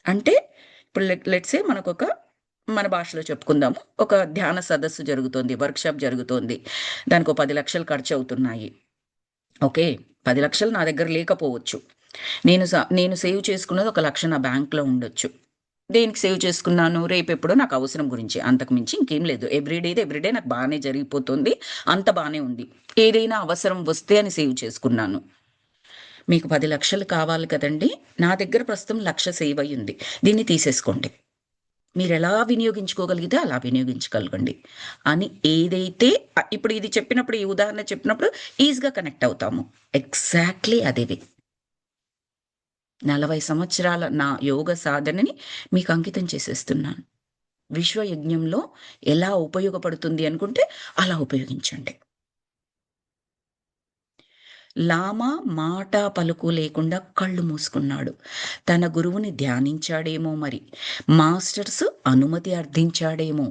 అంటే ఇప్పుడు లెట్సే మనకొక, మన భాషలో చెప్పుకుందాము, ఒక ధ్యాన సదస్సు జరుగుతోంది, వర్క్షాప్ జరుగుతోంది. దానికి 10 లక్షలు ఖర్చు అవుతున్నాయి. ఓకే, 10 లక్షలు నా దగ్గర లేకపోవచ్చు. నేను సేవ్ చేసుకున్నది 1 లక్ష నా బ్యాంక్లో ఉండొచ్చు. దేనికి సేవ్ చేసుకున్నాను? రేపెప్పుడో నాకు అవసరం గురించి. అంతకు మించి ఇంకేం లేదు. ఎవ్రీడే నాకు బానే జరిగిపోతుంది. అంత బానే ఉంది. ఏదైనా అవసరం వస్తే అని సేవ్ చేసుకున్నాను. మీకు 10,00,000 కావాలి కదండీ! నా దగ్గర ప్రస్తుతం 1,00,000 సేవ్ అయ్యుంది. దీన్ని తీసేసుకోండి. మీరెలా వినియోగించుకోగలిగితే అలా వినియోగించగలగండి. అని ఏదైతే ఇప్పుడు ఇది చెప్పినప్పుడు, ఈ ఉదాహరణ చెప్పినప్పుడు ఈజీగా కనెక్ట్ అవుతాము. ఎగ్జాక్ట్‌లీ అదేది. 40 సంవత్సరాల నా యోగ సాధనని మీకు అంకితం చేసేస్తున్నాను. విశ్వయజ్ఞంలో ఎలా ఉపయోగపడుతుంది అనుకుంటే అలా ఉపయోగించండి. లామా మాట పలుకు లేకుండా కళ్ళు మూసుకున్నాడు. తన గురువుని ధ్యానించాడేమో మరి. మాస్టర్స్ అనుమతి అర్థించాడేమో.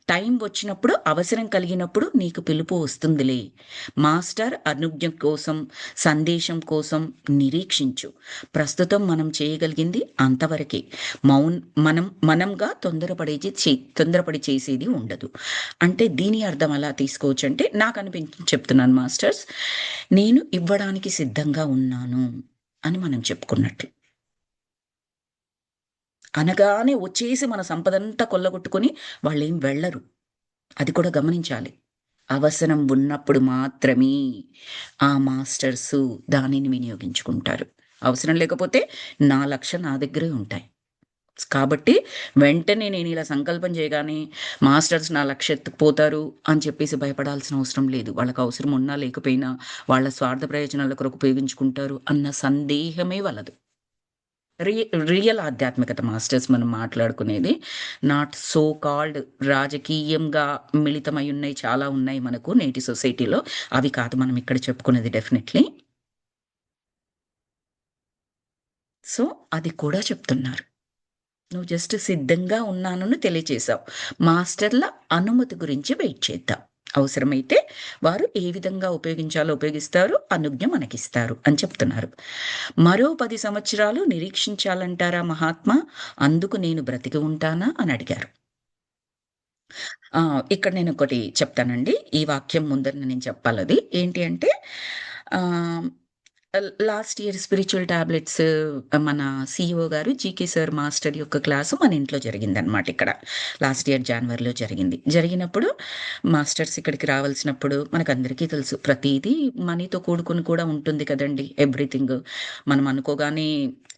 టైం వచ్చినప్పుడు, అవసరం కలిగినప్పుడు నీకు పిలుపు వస్తుందిలే. మాస్టర్ అనుజ్ఞ కోసం, సందేశం కోసం నిరీక్షించు. ప్రస్తుతం మనం చేయగలిగింది అంతవరకే. మౌన్ మనంగా తొందరపడి చేసేది ఉండదు. అంటే దీని అర్థం ఎలా తీసుకోవచ్చంటే, నాకు అనిపించింది చెప్తున్నాను మాస్టర్స్. నేను ఇవ్వడానికి సిద్ధంగా ఉన్నాను అని మనం చెప్పుకున్నట్లు. అనగానే వచ్చేసి మన సంపదంతా కొల్లగొట్టుకొని వాళ్ళేం వెళ్ళరు. అది కూడా గమనించాలి. అవసరం ఉన్నప్పుడు మాత్రమే ఆ మాస్టర్సు దానిని వినియోగించుకుంటారు. అవసరం లేకపోతే నా లక్ష నా దగ్గరే ఉంటాయి. కాబట్టి వెంటనే నేనిలా సంకల్పం చేయగానే మాస్టర్స్ నా లక్ష ఎత్తుకుపోతారు అని చెప్పేసి భయపడాల్సిన అవసరం లేదు. వాళ్ళకి అవసరం ఉన్నా లేకపోయినా వాళ్ళ స్వార్థ ప్రయోజనాల కొరకు ఉపయోగించుకుంటారు అన్న సందేహమే వలదు. రి రియల్ ఆధ్యాత్మికత మాస్టర్స్ మనం మాట్లాడుకునేది. నాట్ సో కాల్డ్ రాజకీయంగా మిళితమై ఉన్నాయి. చాలా ఉన్నాయి మనకు నేటి సొసైటీలో. అవి కాదు మనం ఇక్కడ చెప్పుకునేది డెఫినెట్‌లీ. సో, అది కూడా చెప్తున్నారు. నువ్వు జస్ట్ సిద్ధంగా ఉన్నానని తెలియచేశావు. మాస్టర్‌ల అనుమతి గురించి వెయిట్ చేద్దాం. అవసరమైతే వారు ఏ విధంగా ఉపయోగించాలో ఉపయోగిస్తారు. అనుజ్ఞ మనకిస్తారు అని చెప్తున్నారు. మరో 10 సంవత్సరాలు నిరీక్షించాలంటారా మహాత్మా? అందుకు నేను బ్రతికి ఉంటానా? అని అడిగారు. ఇక్కడ నేనొకటి చెప్తానండి. ఈ వాక్యం ముందర నేను చెప్పాలది. ఏంటి అంటే ఆహ్, లాస్ట్ ఇయర్ స్పిరిచ్యువల్ టాబ్లెట్స్ మన సీఈఓ గారు జీకే సార్ మాస్టర్ యొక్క క్లాసు మన ఇంట్లో జరిగిందనమాట ఇక్కడ. లాస్ట్ ఇయర్ జాన్వరిలో జరిగింది. జరిగినప్పుడు మాస్టర్స్ ఇక్కడికి రావాల్సినప్పుడు మనకందరికీ తెలుసు ప్రతీదీ మనీతో కూడుకొని కూడా ఉంటుంది కదండీ! ఎవ్రీథింగ్. మనం అనుకోగానే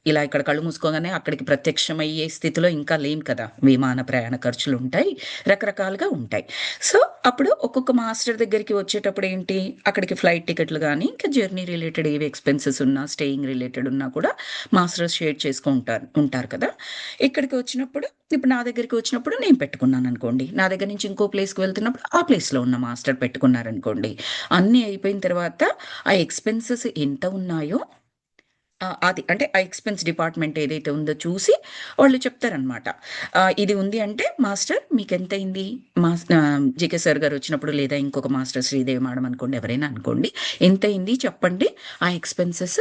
ఇలా ఇక్కడ కళ్ళు మూసుకోగానే అక్కడికి ప్రత్యక్షమయ్యే స్థితిలో ఇంకా లేం కదా! విమాన ప్రయాణ ఖర్చులుంటాయి. రకరకాలుగా ఉంటాయి. సో, అప్పుడు ఒక్కొక్క మాస్టర్ దగ్గరికి వచ్చేటప్పుడు ఏంటి, అక్కడికి ఫ్లైట్ టికెట్లు గానీ, ఇంకా జర్నీ రిలేటెడ్ ఏవి ఎక్స్‌పెన్సెస్ ఉన్నా, స్టేయింగ్ రిలేటెడ్ ఉన్నా కూడా మాస్టర్స్ షేర్ ఉంటారు కదా! ఇక్కడికి వచ్చినప్పుడు ఇప్పుడు నా దగ్గరికి వచ్చినప్పుడు నేను పెట్టుకున్నాననుకోండి. నా దగ్గర నుంచి ఇంకో ప్లేస్‌కి వెళ్తున్నప్పుడు ఆ ప్లేస్‌లో ఉన్న మాస్టర్ పెట్టుకున్నారనుకోండి. అన్నీ అయిపోయిన తర్వాత ఆ ఎక్స్‌పెన్సెస్ ఎంత ఉన్నాయో అది అంటే ఆ ఎక్స్‌పెన్స్ డిపార్ట్‌మెంట్ ఏదైతే ఉందో చూసి వాళ్ళు చెప్తారనమాట. ఇది ఉంది అంటే మాస్టర్ మీకెంతయింది? జీకే సార్ గారొచ్చినప్పుడు లేదా ఇంకొక మాస్టర్ శ్రీదేవి మేడం అనుకోండి, ఎవరైనా అనుకోండి. ఎంతయింది చెప్పండి. ఆ ఎక్స్‌పెన్సెస్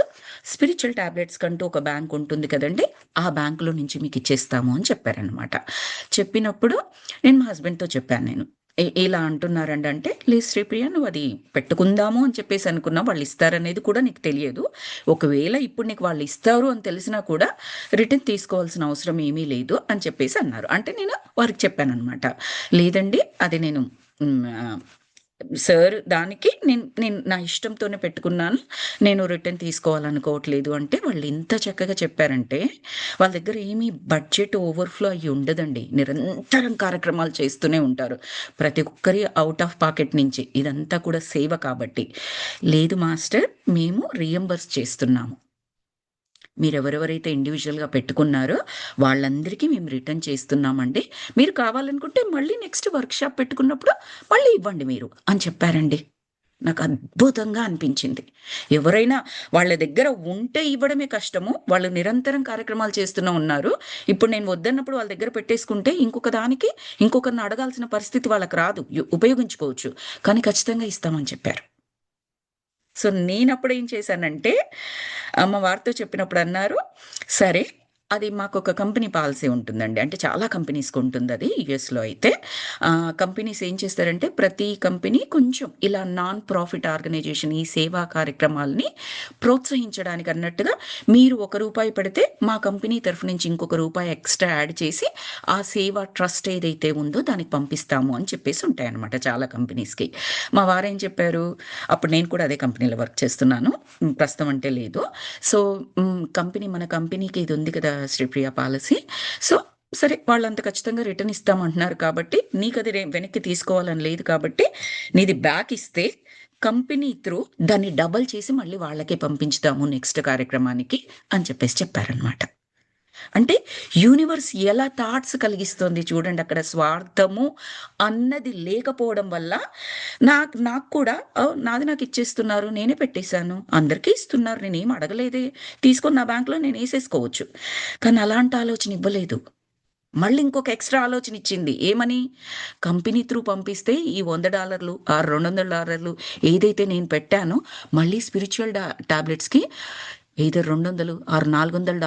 స్పిరిచ్యువల్ టాబ్లెట్స్ కంటూ ఒక బ్యాంక్ ఉంటుంది కదండీ! ఆ బ్యాంక్‌లో నుంచి మీకిచ్చేస్తాము అని చెప్పారనమాట. చెప్పినప్పుడు నేను మా హస్బెండ్‌తో చెప్పాను నేను. ఇలా అంటున్నారండి అంటే, "లేదు శ్రీప్రియ నువ్వది పెట్టుకుందాము అని చెప్పేసి అనుకున్నావు. వాళ్ళిస్తారనేది కూడా నీకు తెలియదు. ఒకవేళ ఇప్పుడు నీకు వాళ్ళిస్తారు అని తెలిసినా కూడా రిటర్న్ తీసుకోవాల్సిన అవసరం ఏమీ లేదు" అని చెప్పేసి అన్నారు. అంటే నేను వారికి చెప్పాననమాట. లేదండి అది నేను హ్మ్. సార్ దానికి నేను నేను నా ఇష్టంతోనే పెట్టుకున్నాను. నేను రిటర్న్ తీసుకోవాలనుకోవట్లేదు అంటే వాళ్ళు ఎంత చక్కగా చెప్పారంటే, వాళ్ళ దగ్గర ఏమీ బడ్జెట్ ఓవర్‌ఫ్లో అయ్యి ఉండదండి. నిరంతరం కార్యక్రమాలు చేస్తూనే ఉంటారు. ప్రతి ఒక్కరి ఔట్ ఆఫ్ పాకెట్ నుంచి. ఇదంతా కూడా సేవ కాబట్టి. లేదు మాస్టర్ మేము రీయింబర్స్ చేస్తున్నాము. మీరెవరెవరైతే ఇండివిడ్యువల్‌గా పెట్టుకున్నారో వాళ్ళందరికీ మేము రిటర్న్ చేస్తున్నామండి. మీరు కావాలనుకుంటే మళ్ళీ నెక్స్ట్ వర్క్‌షాప్ పెట్టుకున్నప్పుడు మళ్ళీ ఇవ్వండి మీరు అని చెప్పారండి. నాకు అద్భుతంగా అనిపించింది. ఎవరైనా వాళ్ళ దగ్గర ఉంటే ఇవ్వడమే కష్టము. వాళ్ళు నిరంతరం కార్యక్రమాలు చేస్తూనే ఉన్నారు. ఇప్పుడు నేను వద్దన్నప్పుడు వాళ్ళ దగ్గర పెట్టేసుకుంటే ఇంకొక దానికి ఇంకొకరిని అడగాల్సిన పరిస్థితి వాళ్ళకి రాదు. ఉపయోగించుకోవచ్చు. కానీ ఖచ్చితంగా ఇస్తామని చెప్పారు. సో, నేనప్పుడు ఏం చేశానంటే, మా వారితో చెప్పినప్పుడు అన్నారు, "సరే, అది మాకొక కంపెనీ పాలసీ ఉంటుందండి. అంటే చాలా కంపెనీస్‌కి ఉంటుందది యూఎస్‌లో అయితే. కంపెనీస్ ఏం చేస్తారంటే ప్రతి కంపెనీ కొంచెం ఇలా నాన్ ప్రాఫిట్ ఆర్గనైజేషన్ ఈ సేవా కార్యక్రమాల్ని ప్రోత్సహించడానికి అన్నట్టుగా మీరు రూ. 1 పెడితే మా కంపెనీ తరఫు నుంచి ఇంకొక రూపాయి ఎక్స్‌ట్రా యాడ్ చేసి ఆ సేవా ట్రస్ట్ ఏదైతే ఉందో దానికి పంపిస్తాము అని చెప్పేసి ఉంటాయన్నమాట చాలా కంపెనీస్‌కి. మా వారేం చెప్పారు, అప్పుడు నేను కూడా అదే కంపెనీలో వర్క్ చేస్తున్నాను. ప్రస్తుతం అంటే లేదు. సో, మన కంపెనీకి ఇది ఉంది కదా శ్రీప్రియ పాలసీ. సో, సరే వాళ్ళంత ఖచ్చితంగా రిటర్న్ ఇస్తామంటున్నారు కాబట్టి, నీకది వెనక్కి తీసుకోవాలని లేదు కాబట్టి, నీది బ్యాక్ ఇస్తే కంపెనీ త్రూ దాన్ని డబల్ చేసి మళ్ళీ వాళ్ళకే పంపించుతాము నెక్స్ట్ కార్యక్రమానికి అని చెప్పేసి చెప్పారనమాట. అంటే యూనివర్స్ ఎలా థాట్స్ కలిగిస్తుంది చూడండి. అక్కడ స్వార్థము అన్నది లేకపోవడం వల్ల నాకు కూడా నాది నాకు ఇచ్చేస్తున్నారు. నేనే పెట్టేశాను. అందరికీ ఇస్తున్నారు. నేనేం అడగలేదే. తీసుకొని నా బ్యాంక్‌లో నేను ఏసేసుకోవచ్చు. కానీ అలాంటి ఆలోచన ఇవ్వలేదు. మళ్ళీ ఇంకొక ఎక్స్‌ట్రా ఆలోచన ఇచ్చింది. ఏమని? కంపెనీ త్రూ పంపిస్తే ఈ $100 ఆ $200 ఏదైతే నేను పెట్టానో మళ్ళీ స్పిరిచ్యువల్ టాబ్లెట్స్‌కి ఎయిదర్ 200 ఆర్ $400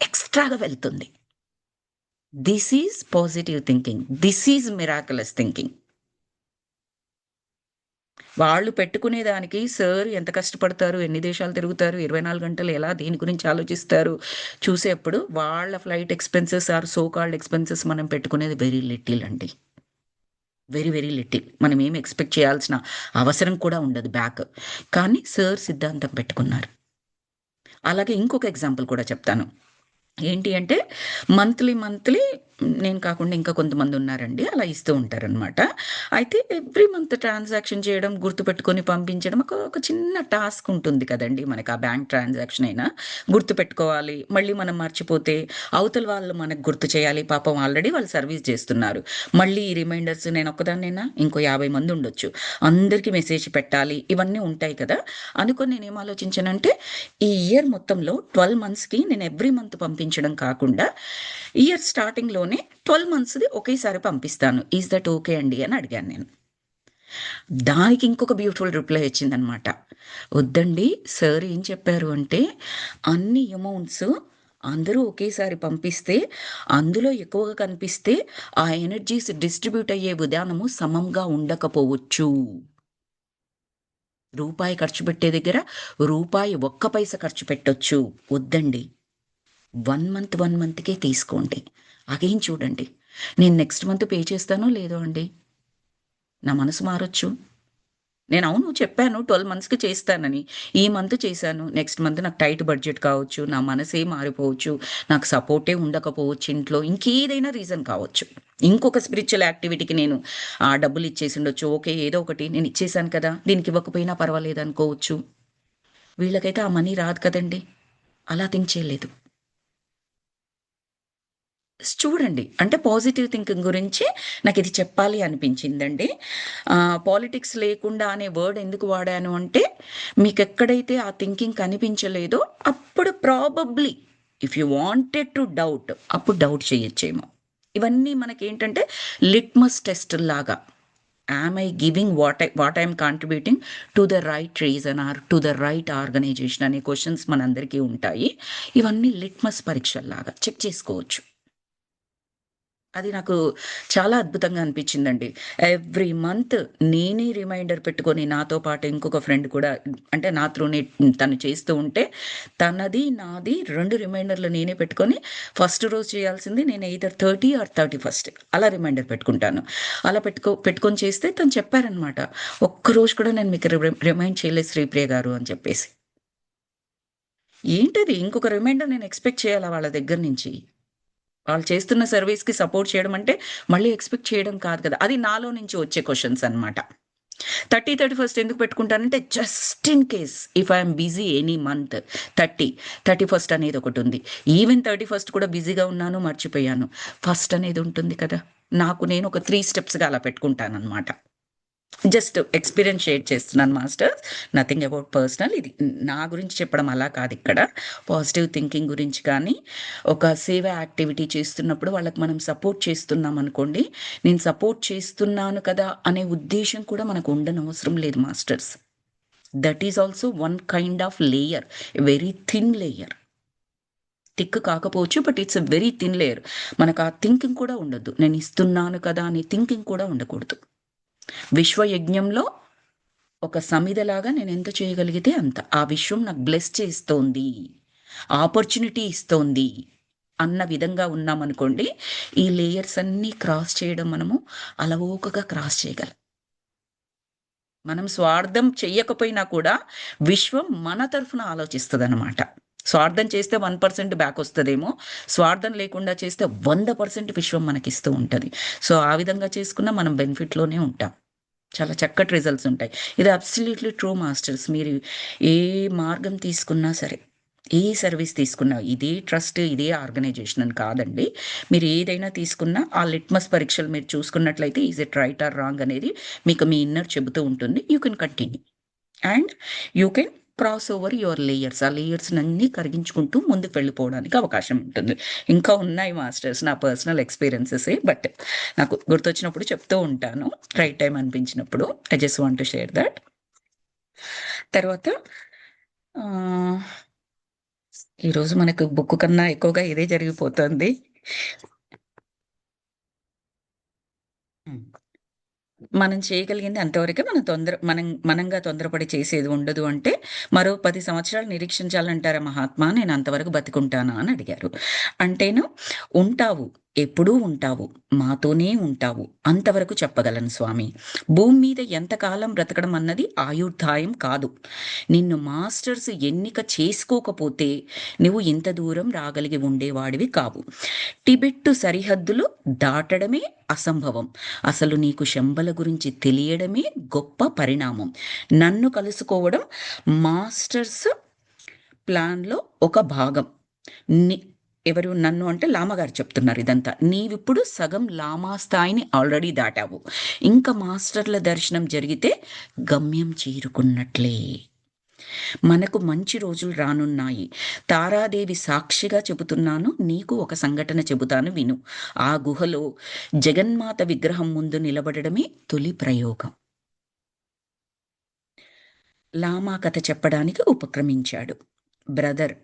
ఎక్స్‌ట్రాగా వెళ్తుంది. This is positive thinking. This is miraculous thinking. వాళ్ళు పెట్టుకునే దానికి సార్ ఎంత కష్టపడతారు, ఎన్ని దేశాలు తిరుగుతారు, 24 గంటలు ఎలా దేని గురించి ఆలోచిస్తారు చూసేప్పుడు వాళ్ళ flight expenses are so called expenses మనం పెట్టుకునేది వెరీ లిటిల్ అండి. Very, very little. మనం ఏమి ఎక్స్‌పెక్ట్ చేయాల్సిన అవసరం కూడా ఉండదు బ్యాక్. కానీ సార్ సిద్ధాంతం పెట్టుకున్నారు. అలాగే ఇంకొక ఎగ్జాంపుల్ కూడా చెప్తాను. ఏంటి అంటే మంత్లీ నేను కాకుండా ఇంకా కొంతమందున్నారండి. అలా ఇస్తూ ఉంటారనమాట. అయితే ఎవ్రీ మంత్ ట్రాన్సాక్షన్ చేయడం, గుర్తుపెట్టుకొని పంపించడం ఒక చిన్న టాస్క్ ఉంటుంది కదండీ! మనకి ఆ బ్యాంక్ ట్రాన్సాక్షన్ అయినా గుర్తుపెట్టుకోవాలి. మళ్ళీ మనం మర్చిపోతే అవతల వాళ్ళు మనకు గుర్తు చేయాలి. పాపం ఆల్రెడీ వాళ్ళు సర్వీస్ చేస్తున్నారు. మళ్ళీ ఈ రిమైండర్స్ నేనొక్కదాన్నేనా? ఇంకో 50 మంది ఉండొచ్చు. అందరికీ మెసేజ్ పెట్టాలి. ఇవన్నీ ఉంటాయి కదా! అనుకోని నేనేం ఆలోచించానంటే ఈ ఇయర్ మొత్తంలో 12 మంత్స్‌కి నేను ఎవ్రీ మంత్ పంపించడం కాకుండా, ఇయర్ స్టార్టింగ్‌లోనే 12 మంత్స్‌ది ఒకేసారి పంపిస్తాను. ఈస్ దట్ ఓకే అండి అని అడిగాను నేను. దానికి ఇంకొక బ్యూటిఫుల్ రిప్లై వచ్చిందనమాట. వద్దండి సార్ ఏం చెప్పారు అంటే, అన్ని అమౌంట్స్ అందరూ ఒకేసారి పంపిస్తే, అందులో ఎక్కువగా కనిపిస్తే, ఆ ఎనర్జీస్ డిస్ట్రిబ్యూట్ అయ్యే విధానము సమంగా ఉండకపోవచ్చు. రూపాయి ఖర్చు పెట్టే దగ్గర రూపాయి ఒక్క పైసా ఖర్చు పెట్టొచ్చు. వద్దండి. 1 మంత్‌కే తీసుకోండి. అగైన్ చూడండి. నేను నెక్స్ట్ మంత్ పే చేస్తానో లేదో అండి. నా మనసు మారొచ్చు. నేను అవును చెప్పాను 12 మంత్స్‌కి చేస్తానని. ఈ మంత్ చేశాను. నెక్స్ట్ మంత్ నాకు టైట్ బడ్జెట్ కావచ్చు. నా మనసే మారిపోవచ్చు. నాకు సపోర్టే ఉండకపోవచ్చు ఇంట్లో. ఇంకేదైనా రీజన్ కావచ్చు. ఇంకొక స్పిరిచ్యువల్ యాక్టివిటీకి నేను డబ్బులు ఇచ్చేసుండొచ్చు. ఓకే. ఏదో ఒకటి నేను ఇచ్చేసాను కదా! దీనికి ఇవ్వకపోయినా పర్వాలేదనుకోవచ్చు. వీళ్ళకైతే ఆ మనీ రాదు కదండీ! అలా థింక్ చేయలేదు. చూడండి. అంటే పాజిటివ్ థింకింగ్ గురించి నాకిది చెప్పాలి అనిపించిందండి. పాలిటిక్స్ లేకుండా అనే వర్డ్ ఎందుకు వాడాను అంటే, మీకెక్కడైతే ఆ థింకింగ్ కనిపించలేదో అప్పుడు probably if you wanted to doubt అప్పుడు డౌట్ చేయొచ్చేమో. ఇవన్నీ మనకేంటంటే లిట్మస్ టెస్ట్‌ల్లాగా. Am I giving what I am contributing to the right reason or to the right organization అనే క్వెషన్స్ మనందరికీ ఉంటాయి. ఇవన్నీ లిట్మస్ పరీక్షల్లాగా చెక్ చేసుకోవచ్చు. అది నాకు చాలా అద్భుతంగా అనిపించిందండి. ఎవ్రీ మంత్ నేనే రిమైండర్ పెట్టుకొని నాతో పాటు ఇంకొక ఫ్రెండ్ కూడా అంటే నా త్రూనే తను చేస్తూ ఉంటే, తనది, నాది 2 రిమైండర్‌లు నేనే పెట్టుకొని ఫస్ట్ రోజు చేయాల్సింది నేను ఎయిదర్ 30 ఆర్ 31 అలా రిమైండర్ పెట్టుకుంటాను. అలా పెట్టుకొని చేస్తే తను చెప్పారనమాట. "ఒక్కరోజు కూడా నేను మీకు రిమైండ్ చేయలేదు శ్రీప్రియ గారు" అని చెప్పేసి. ఏంటది ఇంకొక రిమైండర్ నేను ఎక్స్‌పెక్ట్ చేయాలా వాళ్ళ దగ్గర నుంచి? వాళ్ళు చేస్తున్న సర్వీస్‌కి సపోర్ట్ చేయడం అంటే, మళ్ళీ ఎక్స్‌పెక్ట్ చేయడం కాదు కదా! అది నాలో నుంచి వచ్చే క్వెషన్స్ అనమాట. 30, 31 ఎందుకు పెట్టుకుంటానంటే, just in case if I am busy any month 30, 31 అనేది ఒకటుంది. ఈవెన్ 31 కూడా బిజీగా ఉన్నాను, మర్చిపోయాను. ఫస్ట్ అనేది ఉంటుంది కదా! నాకు నేను ఒక 3 స్టెప్స్‌గా అలా పెట్టుకుంటాననమాట. జస్ట్ ఎక్స్‌పీరియన్స్ షేర్ చేస్తున్నాను మాస్టర్స్. Nothing about personal. ఇది నా గురించి చెప్పడం అలా కాదిక్కడ. పాజిటివ్ థింకింగ్ గురించి కానీ, ఒక సేవ యాక్టివిటీ చేస్తున్నప్పుడు వాళ్ళకి మనం సపోర్ట్ చేస్తున్నామనుకోండి, నేను సపోర్ట్ చేస్తున్నాను కదా అనే ఉద్దేశ్యం కూడా మనకు ఉండనవసరం లేదు masters. That is also one kind of layer. Very thin layer. Thick కాకపోవచ్చు, but it's a very thin layer. మనకు ఆ థింకింగ్ కూడా ఉండొద్దు. నేను ఇస్తున్నాను కదా అనే థింకింగ్ కూడా ఉండకూడదు. విశ్వయజ్ఞంలో ఒక సమిధలాగా నేను ఎంత చేయగలిగితే అంత. ఆ విశ్వం నాకు బ్లెస్ చేస్తోంది, ఆపర్చునిటీ ఇస్తోంది అన్న విధంగా ఉన్నామనుకోండి, ఈ లేయర్స్ అన్నీ క్రాస్ చేయడం మనము అలవోకగా క్రాస్ చేయగలం. మనం స్వార్థం చెయ్యకపోయినా కూడా విశ్వం మన తరఫున ఆలోచిస్తుందన్నమాట. స్వార్థం చేస్తే 1% బ్యాక్ వస్తుందేమో, స్వార్థం లేకుండా చేస్తే 100% విశ్వం మనకిస్తూ ఉంటుంది. సో ఆ విధంగా చేసుకున్న మనం బెనిఫిట్లోనే ఉంటాం. చాలా చక్కటి రిజల్ట్స్ ఉంటాయి. ఇది అబ్సల్యూట్లీ ట్రూ మాస్టర్స్. మీరు ఏ మార్గం తీసుకున్నా సరే, ఏ సర్వీస్ తీసుకున్నా, ఇదే ట్రస్ట్, ఇదే ఆర్గనైజేషన్ అని కాదండి. మీరు ఏదైనా తీసుకున్నా ఆ లిట్మస్ పరీక్షలు మీరు చూసుకున్నట్లయితే is it right are wrong అనేది మీకు మీ ఇన్నర్ చెబుతూ ఉంటుంది. You can continue and you can cross over your layers. ఆ లేయర్స్ అన్నీ కరిగించుకుంటూ ముందుకు వెళ్ళిపోవడానికి అవకాశం ఉంటుంది. ఇంకా ఉన్నాయి మాస్టర్స్, నా పర్సనల్ ఎక్స్పీరియన్సెసే, బట్ నాకు గుర్తొచ్చినప్పుడు చెప్తూ ఉంటాను రైట్ టైం అనిపించినప్పుడు. I just want to share that. తర్వాత ఈరోజు మనకు బుక్ కన్నా ఎక్కువగా ఇదే జరిగిపోతుంది. మనం చేయగలిగింది అంతవరకే. మనంగా తొందరపడి చేసేది ఉండదు అంటే, మరో 10 సంవత్సరాలు నిరీక్షించాలంటారా మహాత్మా? నేను అంతవరకు బతికుంటానా అని అడిగారు. అంటేను, ఉంటావు, ఎప్పుడూ ఉంటావు, మాతోనే ఉంటావు, అంతవరకు చెప్పగలను స్వామి. భూమి మీద ఎంతకాలం బ్రతకడం అన్నది ఆయుర్దాయం కాదు. నిన్ను మాస్టర్స్ ఎన్నిక చేసుకోకపోతే నువ్వు ఇంత దూరం రాగలిగి ఉండేవాడివి కావు. టిబెట్టు సరిహద్దులు దాటడమే అసంభవం. అసలు నీకు శంబల గురించి తెలియడమే గొప్ప పరిణామం. నన్ను కలుసుకోవడం మాస్టర్స్ ప్లాన్లో ఒక భాగం. ఎవరు నన్ను అంటే లామగారు చెప్తున్నారు ఇదంతా. నీవిప్పుడు సగం లామా స్థాయిని ఆల్రెడీ దాటావు. ఇంకా మాస్టర్ల దర్శనం జరిగితే గమ్యం చేరుకున్నట్లే. మనకు మంచి రోజులు రానున్నాయి. తారాదేవి సాక్షిగా చెబుతున్నాను. నీకు ఒక సంఘటన చెబుతాను విను. ఆ గుహలో జగన్మాత విగ్రహం ముందు నిలబడడమే తొలి ప్రయోగం. లామా కథ చెప్పడానికి ఉపక్రమించాడు. బ్రదర్,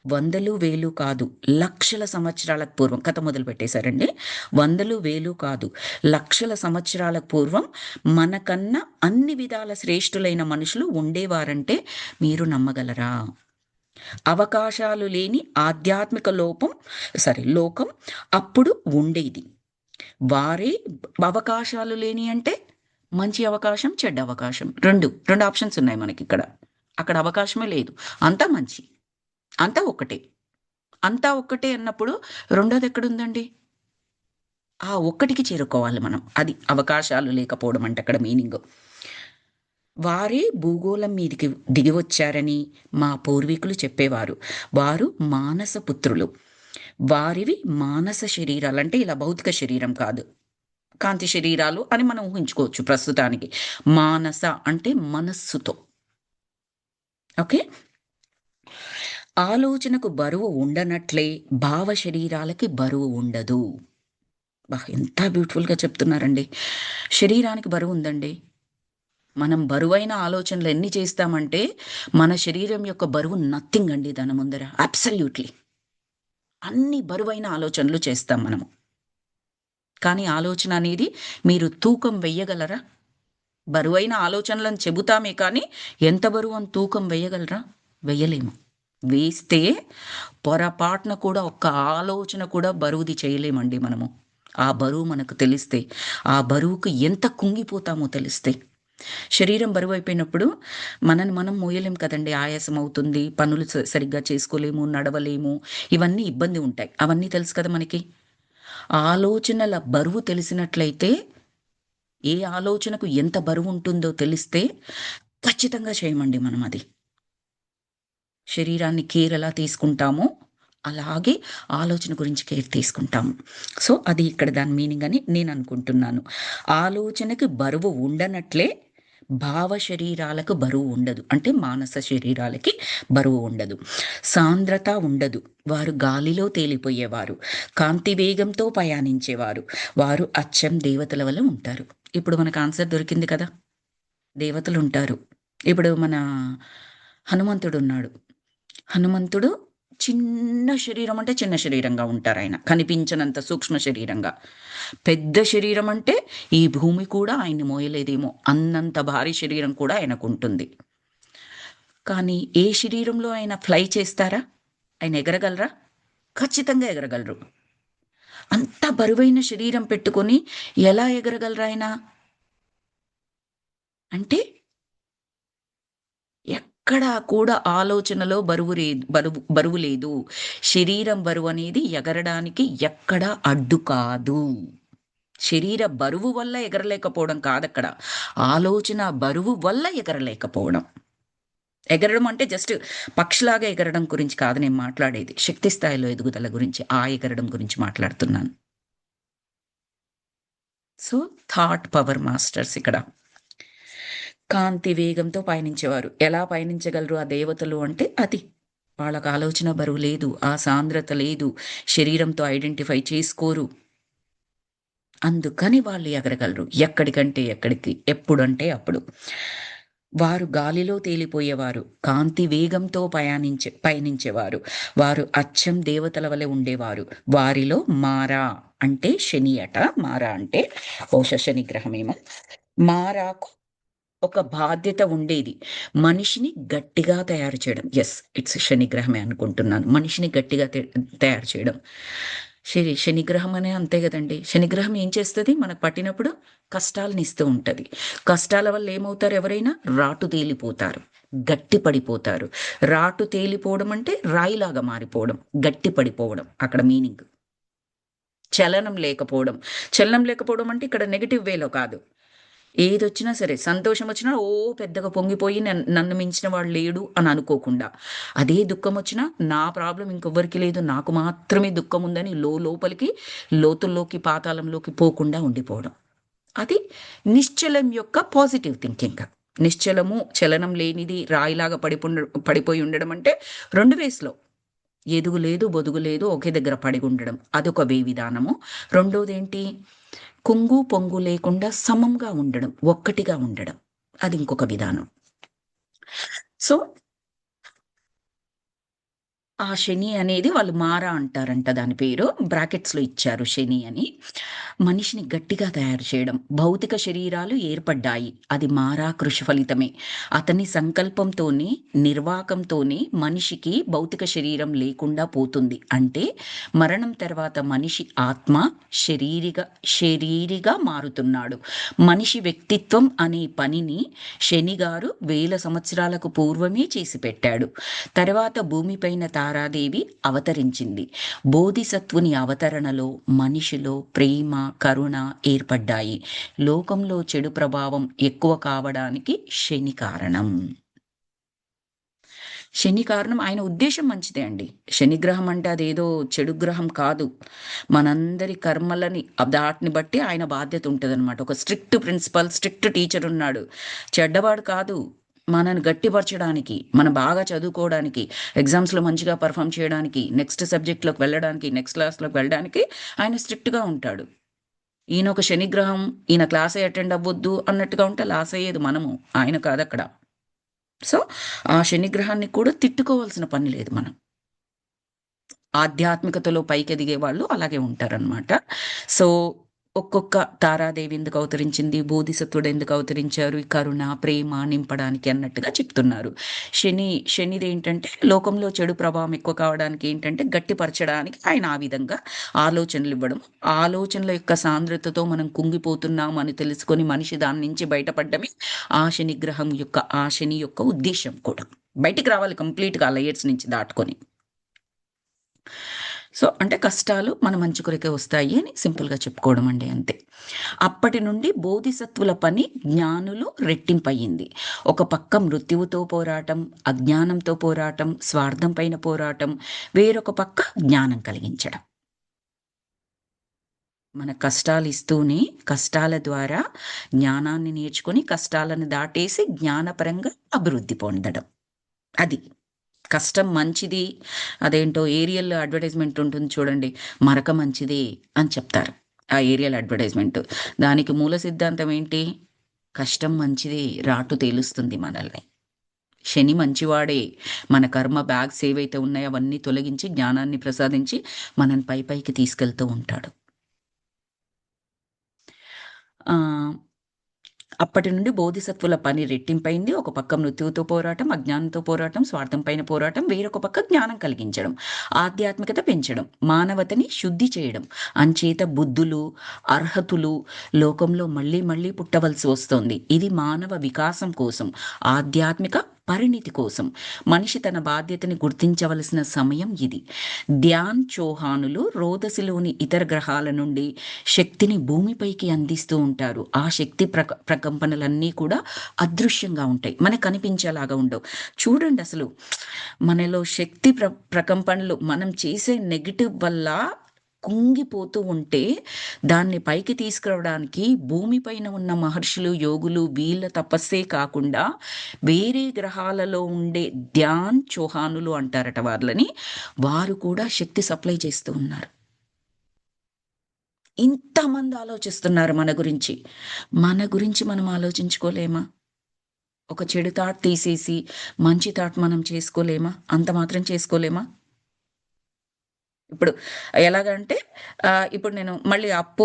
100 1000 కాదు, లక్షల సంవత్సరాలకు పూర్వం కథ మొదలు పెట్టేశారండి. 100 1000 కాదు, లక్షల సంవత్సరాల పూర్వం మనకన్నా అన్ని విధాల శ్రేష్ఠులైన మనుషులు ఉండేవారంటే మీరు నమ్మగలరా? అవకాశాలు లేని ఆధ్యాత్మిక లోకం అప్పుడు ఉండేది. వారే అవకాశాలు లేని అంటే మంచి అవకాశం, చెడ్డ అవకాశం, రెండు ఆప్షన్స్ ఉన్నాయి మనకి ఇక్కడ. అక్కడ అవకాశమే లేదు, అంతా మంచి, అంతా ఒక్కటే. అంతా ఒక్కటే అన్నప్పుడు రెండోది ఎక్కడుందండి? ఆ ఒక్కటికి చేరుకోవాలి మనం. అది అవకాశాలు లేకపోవడం అంటే అక్కడ మీనింగ్. వారే భూగోళం మీదికి దిగి వచ్చారని మా పూర్వీకులు చెప్పేవారు. వారు మానస పుత్రులు. వారివి మానస శరీరాలు, అంటే ఇలా భౌతిక శరీరం కాదు, కాంతి శరీరాలు అని మనం ఊహించుకోవచ్చు ప్రస్తుతానికి. మానస అంటే మనస్సుతో. ఓకే. ఆలోచనకు బరువు ఉండనట్లే భావ శరీరాలకి బరువు ఉండదు. ఎంత బ్యూటిఫుల్గా చెప్తున్నారండి. శరీరానికి బరువు ఉందండి. మనం బరువైన ఆలోచనలు ఎన్ని చేస్తామంటే మన శరీరం యొక్క బరువు నథింగ్ అండి దాని ముందర. అబ్సల్యూట్లీ అన్ని బరువైన ఆలోచనలు చేస్తాం మనము. కానీ ఆలోచన అనేది మీరు తూకం వెయ్యగలరా? బరువైన ఆలోచనలను చెబుతామే కానీ ఎంత బరువు అని తూకం వెయ్యగలరా? వెయ్యలేము. వేస్తే పొరపాటున కూడా ఒక్క ఆలోచన కూడా బరువుది చేయలేమండి మనము. ఆ బరువు మనకు తెలిస్తే, ఆ బరువుకు ఎంత కుంగిపోతామో తెలిస్తే. శరీరం బరువు అయిపోయినప్పుడు మనని మనం మోయలేం కదండి. ఆయాసం అవుతుంది, పనులు సరిగ్గా చేసుకోలేము, నడవలేము, ఇవన్నీ ఇబ్బంది ఉంటాయి. అవన్నీ తెలుసు కదా మనకి. ఆలోచనల బరువు తెలిసినట్లయితే, ఏ ఆలోచనకు ఎంత బరువు ఉంటుందో తెలిస్తే ఖచ్చితంగా చేయమండి మనం అది. శరీరాన్ని కేర్ ఎలా తీసుకుంటామో అలాగే ఆలోచన గురించి కేర్ తీసుకుంటాము. సో అది ఇక్కడ దాని మీనింగ్ అని నేను అనుకుంటున్నాను. ఆలోచనకి బరువు ఉండనట్లే భావ శరీరాలకు బరువు ఉండదు, అంటే మానస శరీరాలకి బరువు ఉండదు. సాంద్రత ఉండదు. వారు గాలిలో తేలిపోయేవారు, కాంతి వేగంతో ప్రయాణించేవారు. వారు అచ్చం దేవతల వల్ల ఉంటారు. ఇప్పుడు మనకు ఆన్సర్ దొరికింది కదా, దేవతలు ఉంటారు. ఇప్పుడు మన హనుమంతుడు ఉన్నాడు. హనుమంతుడు చిన్న శరీరం అంటే చిన్న శరీరంగా ఉంటారాయన. కనిపించనంత సూక్ష్మ శరీరంగా. పెద్ద శరీరం అంటే ఈ భూమి కూడా ఆయన్ని మోయలేదేమో అన్నంత భారీ శరీరం కూడా ఆయనకుంటుంది. కానీ ఏ శరీరంలో ఆయన ఫ్లై చేస్తారా? ఆయన ఎగరగలరా? ఖచ్చితంగా ఎగరగలరు. అంత బరువైన శరీరం పెట్టుకొని ఎలా ఎగరగలరాయన? అంటే ఎక్కడా కూడా ఆలోచనలో బరువు లేదు. శరీరం బరువనేది ఎగరడానికి ఎక్కడా అడ్డు కాదు. శరీర బరువు వల్ల ఎగరలేకపోవడం కాదక్కడ. ఆలోచన బరువు వల్ల ఎగరలేకపోవడం. ఎగరడం అంటే జస్ట్ పక్షిలాగా ఎగరడం గురించి కాదు నేను మాట్లాడేది. శక్తి స్థాయిలో ఎదుగుదల గురించి, ఆ ఎగరడం గురించి మాట్లాడుతున్నాను. సో, థాట్ పవర్ మాస్టర్స్ ఇక్కడ. కాంతి వేగంతో పయనించేవారు. ఎలా పయనించగలరు ఆ దేవతలు అంటే అది. వాళ్ళకి ఆలోచన బరువు లేదు. ఆ సాంద్రత లేదు. శరీరంతో ఐడెంటిఫై చేసుకోరు. అందుకని వాళ్ళు ఎగరగలరు. ఎక్కడికంటే ఎక్కడికి, ఎప్పుడంటే అప్పుడు. వారు గాలిలో తేలిపోయేవారు. కాంతి వేగంతో పయనించేవారు. వారు అచ్చం దేవతల వలె ఉండేవారు. వారిలో మారా అంటే శని అట. మారా అంటే బహుశా శని గ్రహమేమో. మారాకు ఒక బాధ్యత ఉండేది. మనిషిని గట్టిగా తయారు చేయడం. యెస్. ఇట్స్ శనిగ్రహమే అనుకుంటున్నాను. మనిషిని గట్టిగా తయారు చేయడం. శనిగ్రహం అనే అంతే గదండీ! శనిగ్రహం ఏం చేస్తది? మనకు పట్టినప్పుడు కష్టాలనిస్తూ ఉంటది. కష్టాల వల్ల ఏమవుతారు ఎవరైనా? రాటు తేలిపోతారు. గట్టి పడిపోతారు. రాటు తేలిపోవడం అంటే రాయిలాగా మారిపోవడం. గట్టి పడిపోవడం అక్కడ మీనింగ్. చలనం లేకపోవడం. చలనం లేకపోవడం అంటే ఇక్కడ నెగెటివ్ వేలో కాదు. ఏదొచ్చినా సరే, సంతోషం వచ్చినా పెద్దగా పొంగిపోయి నన్ను మించిన వాడు లేడు అని అనుకోకుండా, అదే దుఃఖమొచ్చినా నా ప్రాబ్లమ్ ఇంకెవ్వరికీ లేదు, నాకు మాత్రమే దుఃఖం ఉందని లోపలికి, లోతుల్లోకి, పాతాళంలోకి పోకుండా ఉండిపోవడం. అది నిశ్చలం యొక్క పాజిటివ్ థింకింగ్. నిశ్చలము, చలనం లేనిది, రాయిలాగా పడిపోయి ఉండడం అంటే 2 వేస్‌లో. ఎదుగు లేదు, బొదుగు లేదు, ఒకే దగ్గర పడి ఉండడం. అదొక విధానము. రెండోదేంటి? కుంగు, పొంగు లేకుండా సమంగా ఉండడం. ఒక్కటిగా ఉండడం. అది ఇంకొక విధానం. సో, ఆ శని అనేది వాళ్ళు మారా అంటారంట దాని పేరు. బ్రాకెట్స్‌లో ఇచ్చారు శని అని. మనిషిని గట్టిగా తయారు చేయడం. భౌతిక శరీరాలు ఏర్పడ్డాయి. అది మారా కృషి ఫలితమే. అతని సంకల్పంతోనే, నిర్వాకంతోనే మనిషికి భౌతిక శరీరం లేకుండా పోతుంది. అంటే మరణం తర్వాత మనిషి ఆత్మ శరీరిగా మారుతున్నాడు. మనిషి వ్యక్తిత్వం అనే పనిని శనిగారు వేల సంవత్సరాలకు పూర్వమే చేసి పెట్టాడు. తర్వాత భూమిపైన తారాదేవి అవతరించింది. బోధిసత్వుని అవతరణలో మనిషిలో ప్రేమ, కరుణ ఏర్పడ్డాయి. లోకంలో చెడు ప్రభావం ఎక్కువ కావడానికి శని కారణం. శని కారణం ఆయన ఉద్దేశం మంచిదే అండి. శనిగ్రహం అంటే అదేదో చెడు గ్రహం కాదు. మనందరి కర్మలని దాటిని బట్టి ఆయన బాధ్యత ఉంటదనమాట. ఒక స్ట్రిక్ట్ ప్రిన్సిపల్, స్ట్రిక్ట్ టీచర్ ఉన్నాడు. చెడ్డవాడు కాదు. మనని గట్టిపరచడానికి, మనం బాగా చదువుకోవడానికి, ఎగ్జామ్స్‌లో మంచిగా పెర్ఫార్మ్ చేయడానికి, నెక్స్ట్ సబ్జెక్ట్‌లోకి వెళ్ళడానికి, నెక్స్ట్ క్లాస్‌లోకి వెళ్ళడానికి ఆయన స్ట్రిక్ట్‌గా ఉంటాడు. ఈయన ఒక శనిగ్రహం, ఈయన క్లాసే అటెండ్ అవ్వొద్దు అన్నట్టుగా ఉంటే లాస్ అయ్యేది మనము. ఆయన కాదక్కడ. సో, ఆ శనిగ్రహాన్ని కూడా తిట్టుకోవాల్సిన పని లేదు మనం. ఆధ్యాత్మికతలో పైకెదిగే వాళ్ళు అలాగే ఉంటారనమాట. సో, ఒక్కొక్క తారాదేవి ఎందుకు అవతరించింది, బోధిసత్వుడు ఎందుకు అవతరించారు, ఈ కరుణ, ప్రేమ నింపడానికి అన్నట్టుగా చెప్తున్నారు. శనిదేంటంటే లోకంలో చెడు ప్రభావం ఎక్కువ కావడానికి ఏంటంటే గట్టిపరచడానికి ఆయన ఆ విధంగా ఆలోచనలివ్వడం. ఆలోచనల యొక్క సాంద్రతతో మనం కుంగిపోతున్నాం అని తెలుసుకొని మనిషి దాని నుంచి బయటపడ్డమే ఆ శని యొక్క ఉద్దేశ్యం కూడా. బయటికి రావాలి కంప్లీట్‌గా ఆ లేయర్స్ నుంచి దాటుకొని. సో, అంటే కష్టాలు మన మంచి కొరకే వస్తాయి అని సింపుల్‌గా చెప్పుకోవడం అండి అంతే. అప్పటి నుండి బోధిసత్వుల పని జ్ఞానులు రెట్టింపయింది. ఒక పక్క మృత్యువుతో పోరాటం, అజ్ఞానంతో పోరాటం, స్వార్థం పైన పోరాటం, వేరొక పక్క జ్ఞానం కలిగించడం. మన కష్టాలిస్తూనే కష్టాల ద్వారా జ్ఞానాన్ని నేర్చుకొని కష్టాలను దాటేసి జ్ఞానపరంగా అభివృద్ధి పొందడం. అది. కష్టం మంచిది. అదేంటో ఏరియల్ అడ్వర్టైజ్‌మెంట్ ఉంటుంది చూడండి. మరక మంచిదే అని చెప్తారు. ఆ ఏరియల్ అడ్వర్టైజ్‌మెంట్. దానికి మూల సిద్ధాంతం ఏంటి? కష్టం మంచిదే. రాటు తేలుస్తుంది మనల్ని. శని మంచివాడే. మన కర్మ బ్యాగ్స్ ఏవైతే ఉన్నాయో అవన్నీ తొలగించి, జ్ఞానాన్ని ప్రసాదించి మనల్ని పైకి తీసుకెళ్తూ ఉంటాడు. ఆహ్, అప్పటి నుండి బోధిసత్వుల పని రెట్టింపైంది. ఒక పక్క మృత్యువుతో పోరాటం, అజ్ఞానంతో పోరాటం, స్వార్థం పైన పోరాటం, వేరొక పక్క జ్ఞానం కలిగించడం, ఆధ్యాత్మికత పెంచడం, మానవతని శుద్ధి చేయడం. అంచేత బుద్ధులు, అర్హతులు లోకంలో మళ్ళీ మళ్ళీ పుట్టవలసి వస్తోంది. ఇది మానవ వికాసం కోసం, ఆధ్యాత్మిక పరిణితి కోసం. మనిషి తన బాధ్యతని గుర్తించవలసిన సమయం ఇది. ధ్యాన్ చౌహానులు రోదసిలోని ఇతర గ్రహాల నుండి శక్తిని భూమిపైకి అందిస్తూ ఉంటారు. ఆ శక్తి ప్రకంపనలన్నీ కూడా అదృశ్యంగా ఉంటాయి, మనకు కనిపించేలాగా ఉండవు. చూడండి, అసలు మనలో శక్తి ప్రకంపనలు మనం చేసే నెగిటివ్ వల్ల కుంగిపోతూ ఉంటే దాన్ని పైకి తీసుకురావడానికి భూమిపైన ఉన్న మహర్షులు, యోగులు వీళ్ళ తపస్సే కాకుండా వేరే గ్రహాలలో ఉండే ధ్యాన్ చౌహానులు అంటారట వాళ్ళని, వారు కూడా శక్తి సప్లై చేస్తూ ఉన్నారు. ఇంతమంది ఆలోచిస్తున్నారు మన గురించి. మన గురించి మనం ఆలోచించుకోలేమా? ఒక చెడు థాట్ తీసేసి మంచి థాట్ మనం చేసుకోలేమా? అంత మాత్రం చేసుకోలేమా? ఇప్పుడు ఎలాగంటే ఇప్పుడు నేను మళ్ళీ అప్పు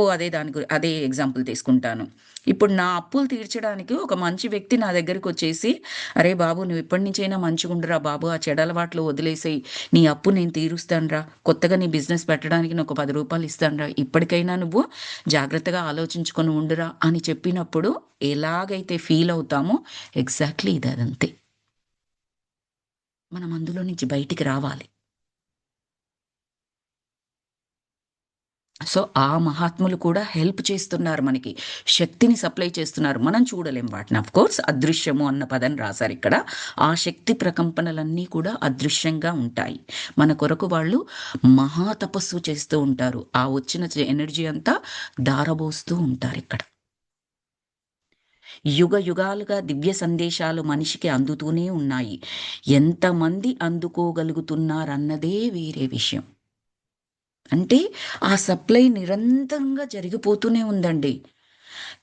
అదే ఎగ్జాంపుల్ తీసుకుంటాను. ఇప్పుడు నా అప్పులు తీర్చడానికి ఒక మంచి వ్యక్తి నా దగ్గరికొచ్చేసి, "అరే బాబు! నువ్వు ఇప్పటినుంచైనా మంచిగుండురా బాబు! ఆ చెడలవాట్లు వదిలేసేయి. నీ అప్పు నేను తీరుస్తానురా. కొత్తగా నీ బిజినెస్ పెట్టడానికి నేనొక రూ. 10 ఇస్తానురా. ఇప్పటికైనా నువ్వు జాగ్రత్తగా ఆలోచించుకొని ఉండురా" అని చెప్పినప్పుడు ఎలాగైతే ఫీల్ అవుతామో ఎగ్జాక్ట్‌లీ ఇది అదంతే. మనం అందులో నుంచి బయటికి రావాలి. సో, ఆ మహాత్ములు కూడా హెల్ప్ చేస్తున్నారు మనకి. శక్తిని సప్లై చేస్తున్నారు. మనం చూడలేం వాటిని. ఆఫ్‌కోర్స్ అదృశ్యము అన్న పదాన్ని రాశారిక్కడ. ఆ శక్తి ప్రకంపనలన్నీ కూడా అదృశ్యంగా ఉంటాయి. మన కొరకు వాళ్ళు మహా తపస్సు చేస్తూ ఉంటారు. ఆ వచ్చిన ఎనర్జీ అంతా ధారబోస్తూ ఉంటారిక్కడ. యుగ యుగాలుగా దివ్య సందేశాలు మనిషికి అందుతూనే ఉన్నాయి. ఎంతమంది అందుకోగలుగుతున్నారన్నదే వేరే విషయం. అంటే ఆ సప్లై నిరంతరంగా జరిగిపోతూనే ఉందండి.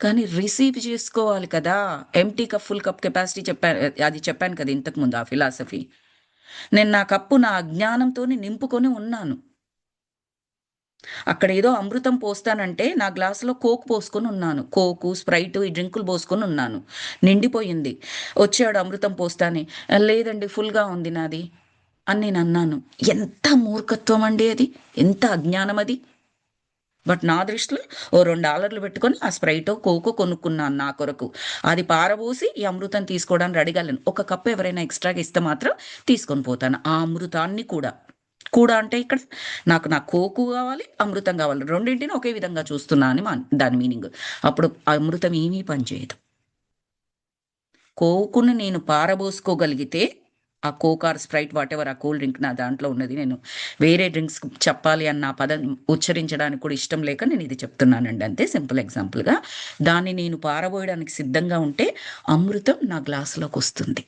కానీ రిసీవ్ చేసుకోవాలి కదా! Empty cup, full cup capacity అది చెప్పాను కదా ఇంతకుముందు ఆ ఫిలాసఫీ. నేను నా కప్పు నా అజ్ఞానంతోని నింపుకొని ఉన్నాను. అక్కడేదో అమృతం పోస్తానంటే నా గ్లాస్‌లో కోక్ పోసుకొనున్నాను. కోకు, స్ప్రైటు ఈ డ్రింకులు పోసుకొనున్నాను. నిండిపోయింది. వచ్చాడు అమృతం పోస్తానే, లేదండి ఫుల్‌గా ఉంది నాది అని నేనన్నాను. ఎంత మూర్ఖత్వం అండి అది! ఎంత అజ్ఞానం అది! బట్ నా దృష్టిలో ఓ $2 పెట్టుకొని ఆ స్ప్రైటో, కోకో కొనుక్కున్నాను నా కొరకు. అది పారబోసి ఈ అమృతం తీసుకోవడానికి రెడీగా లేను. ఒక కప్ ఎవరైనా ఎక్స్‌ట్రాగా ఇస్తే మాత్రం తీసుకొని పోతాను. ఆ అమృతాన్ని కూడా. కూడా అంటే ఇక్కడ నాకు నా కోకు గావాలి, అమృతం గావాలి. రెండింటిని ఒకే విధంగా చూస్తున్నా అని దాని మీనింగ్. అప్పుడు ఆ అమృతం ఏమీ పనిచేయదు. కోకుని నేను పారబోసుకోగలిగితే, ఆ కోక్ ఆర్ స్ప్రైట్ వాటెవర్ ఆ కూల్ డ్రింక్ నా దాంట్లో ఉన్నది. నేను వేరే డ్రింక్స్ చెప్పాలి అన్న ఆ పదం ఉచ్చరించడానికి కూడా ఇష్టం లేక నేనిది చెప్తున్నానండి అంతే సింపుల్ ఎగ్జాంపుల్‌గా. దాన్ని నేను పారబోయడానికి సిద్ధంగా ఉంటే, అమృతం నా గ్లాస్‌లోకొస్తుంది.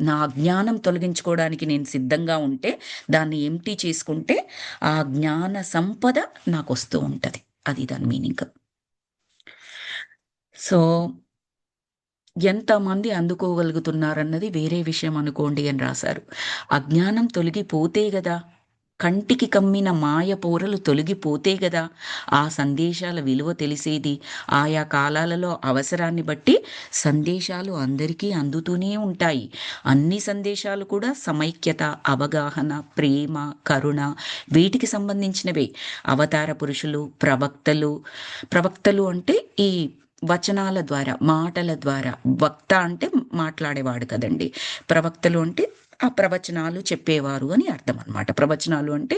నా అజ్ఞానం తొలగించుకోవడానికి నేను సిద్ధంగా ఉంటే, దాన్ని ఎంప్టీ చేసుకుంటే, ఆ జ్ఞాన సంపద నాకొస్తూ ఉంటది. అది దాని మీనింగ్. సో ఎంతమంది అందుకోగలుగుతున్నారన్నది వేరే విషయం అనుకోండి అని రాశారు. అజ్ఞానం తొలగిపోతే గదా! కంటికి కమ్మిన మాయ పోరలు తొలగిపోతే గదా! ఆ సందేశాల విలువ తెలిసేది. ఆయా కాలాలలో అవసరాన్ని బట్టి సందేశాలు అందరికీ అందుతూనే ఉంటాయి. అన్ని సందేశాలు కూడా సమైక్యత, అవగాహన, ప్రేమ, కరుణ వీటికి సంబంధించినవే. అవతార పురుషులు, ప్రవక్తలు అంటే ఈ వచనాల ద్వారా, మాటల ద్వారా. వక్త అంటే మాట్లాడేవాడు కదండీ! ప్రవక్తలు అంటే ఆ ప్రవచనాలు చెప్పేవారు అని అర్థం అనమాట. ప్రవచనాలు అంటే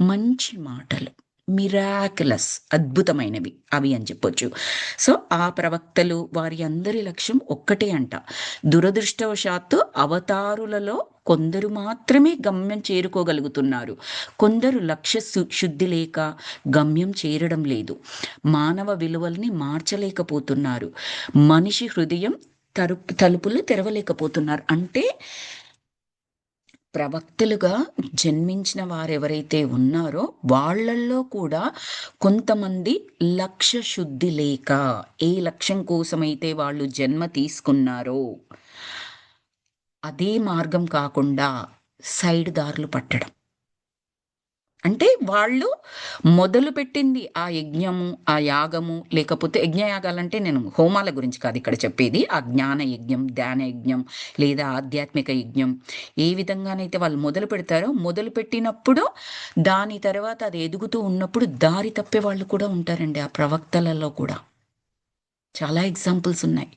మంచి మాటలు. మిరాకిలస్ అద్భుతమైనవి అవి అని చెప్పొచ్చు. సో, ఆ ప్రవక్తలు వారి అందరి లక్ష్యం ఒక్కటే అంట. దురదృష్టవశాత్తు అవతారులలో కొందరు మాత్రమే గమ్యం చేరుకోగలుగుతున్నారు. కొందరు లక్ష్య శుద్ధి లేక గమ్యం చేరడం లేదు. మానవ విలువల్ని మార్చలేకపోతున్నారు. మనిషి హృదయం తలుపులు తెరవలేకపోతున్నారు. అంటే ప్రవక్తలుగా జన్మించిన వారెవరైతే ఉన్నారో వాళ్ళల్లో కూడా కొంతమంది లక్ష్య శుద్ధి లేక, ఏ లక్ష్యం కోసమైతే వాళ్ళు జన్మ తీసుకున్నారో అదే మార్గం కాకుండా సైడ్ దారులు పట్టడం. అంటే వాళ్ళు మొదలుపెట్టింది ఆ యజ్ఞము, ఆ యాగము, లేకపోతే యజ్ఞయాగాలంటే నేను హోమాల గురించి కాదు ఇక్కడ చెప్పేది. ఆ జ్ఞాన యజ్ఞం, ధ్యాన యజ్ఞం లేదా ఆధ్యాత్మిక యజ్ఞం ఏ విధంగానైతే వాళ్ళు మొదలుపెడతారో, మొదలుపెట్టినప్పుడు దాని తర్వాత అది ఎదుగుతూ ఉన్నప్పుడు దారి తప్పే వాళ్ళు కూడా ఉంటారండి ఆ ప్రవక్తలలో కూడా. చాలా ఎగ్జాంపుల్స్ ఉన్నాయి.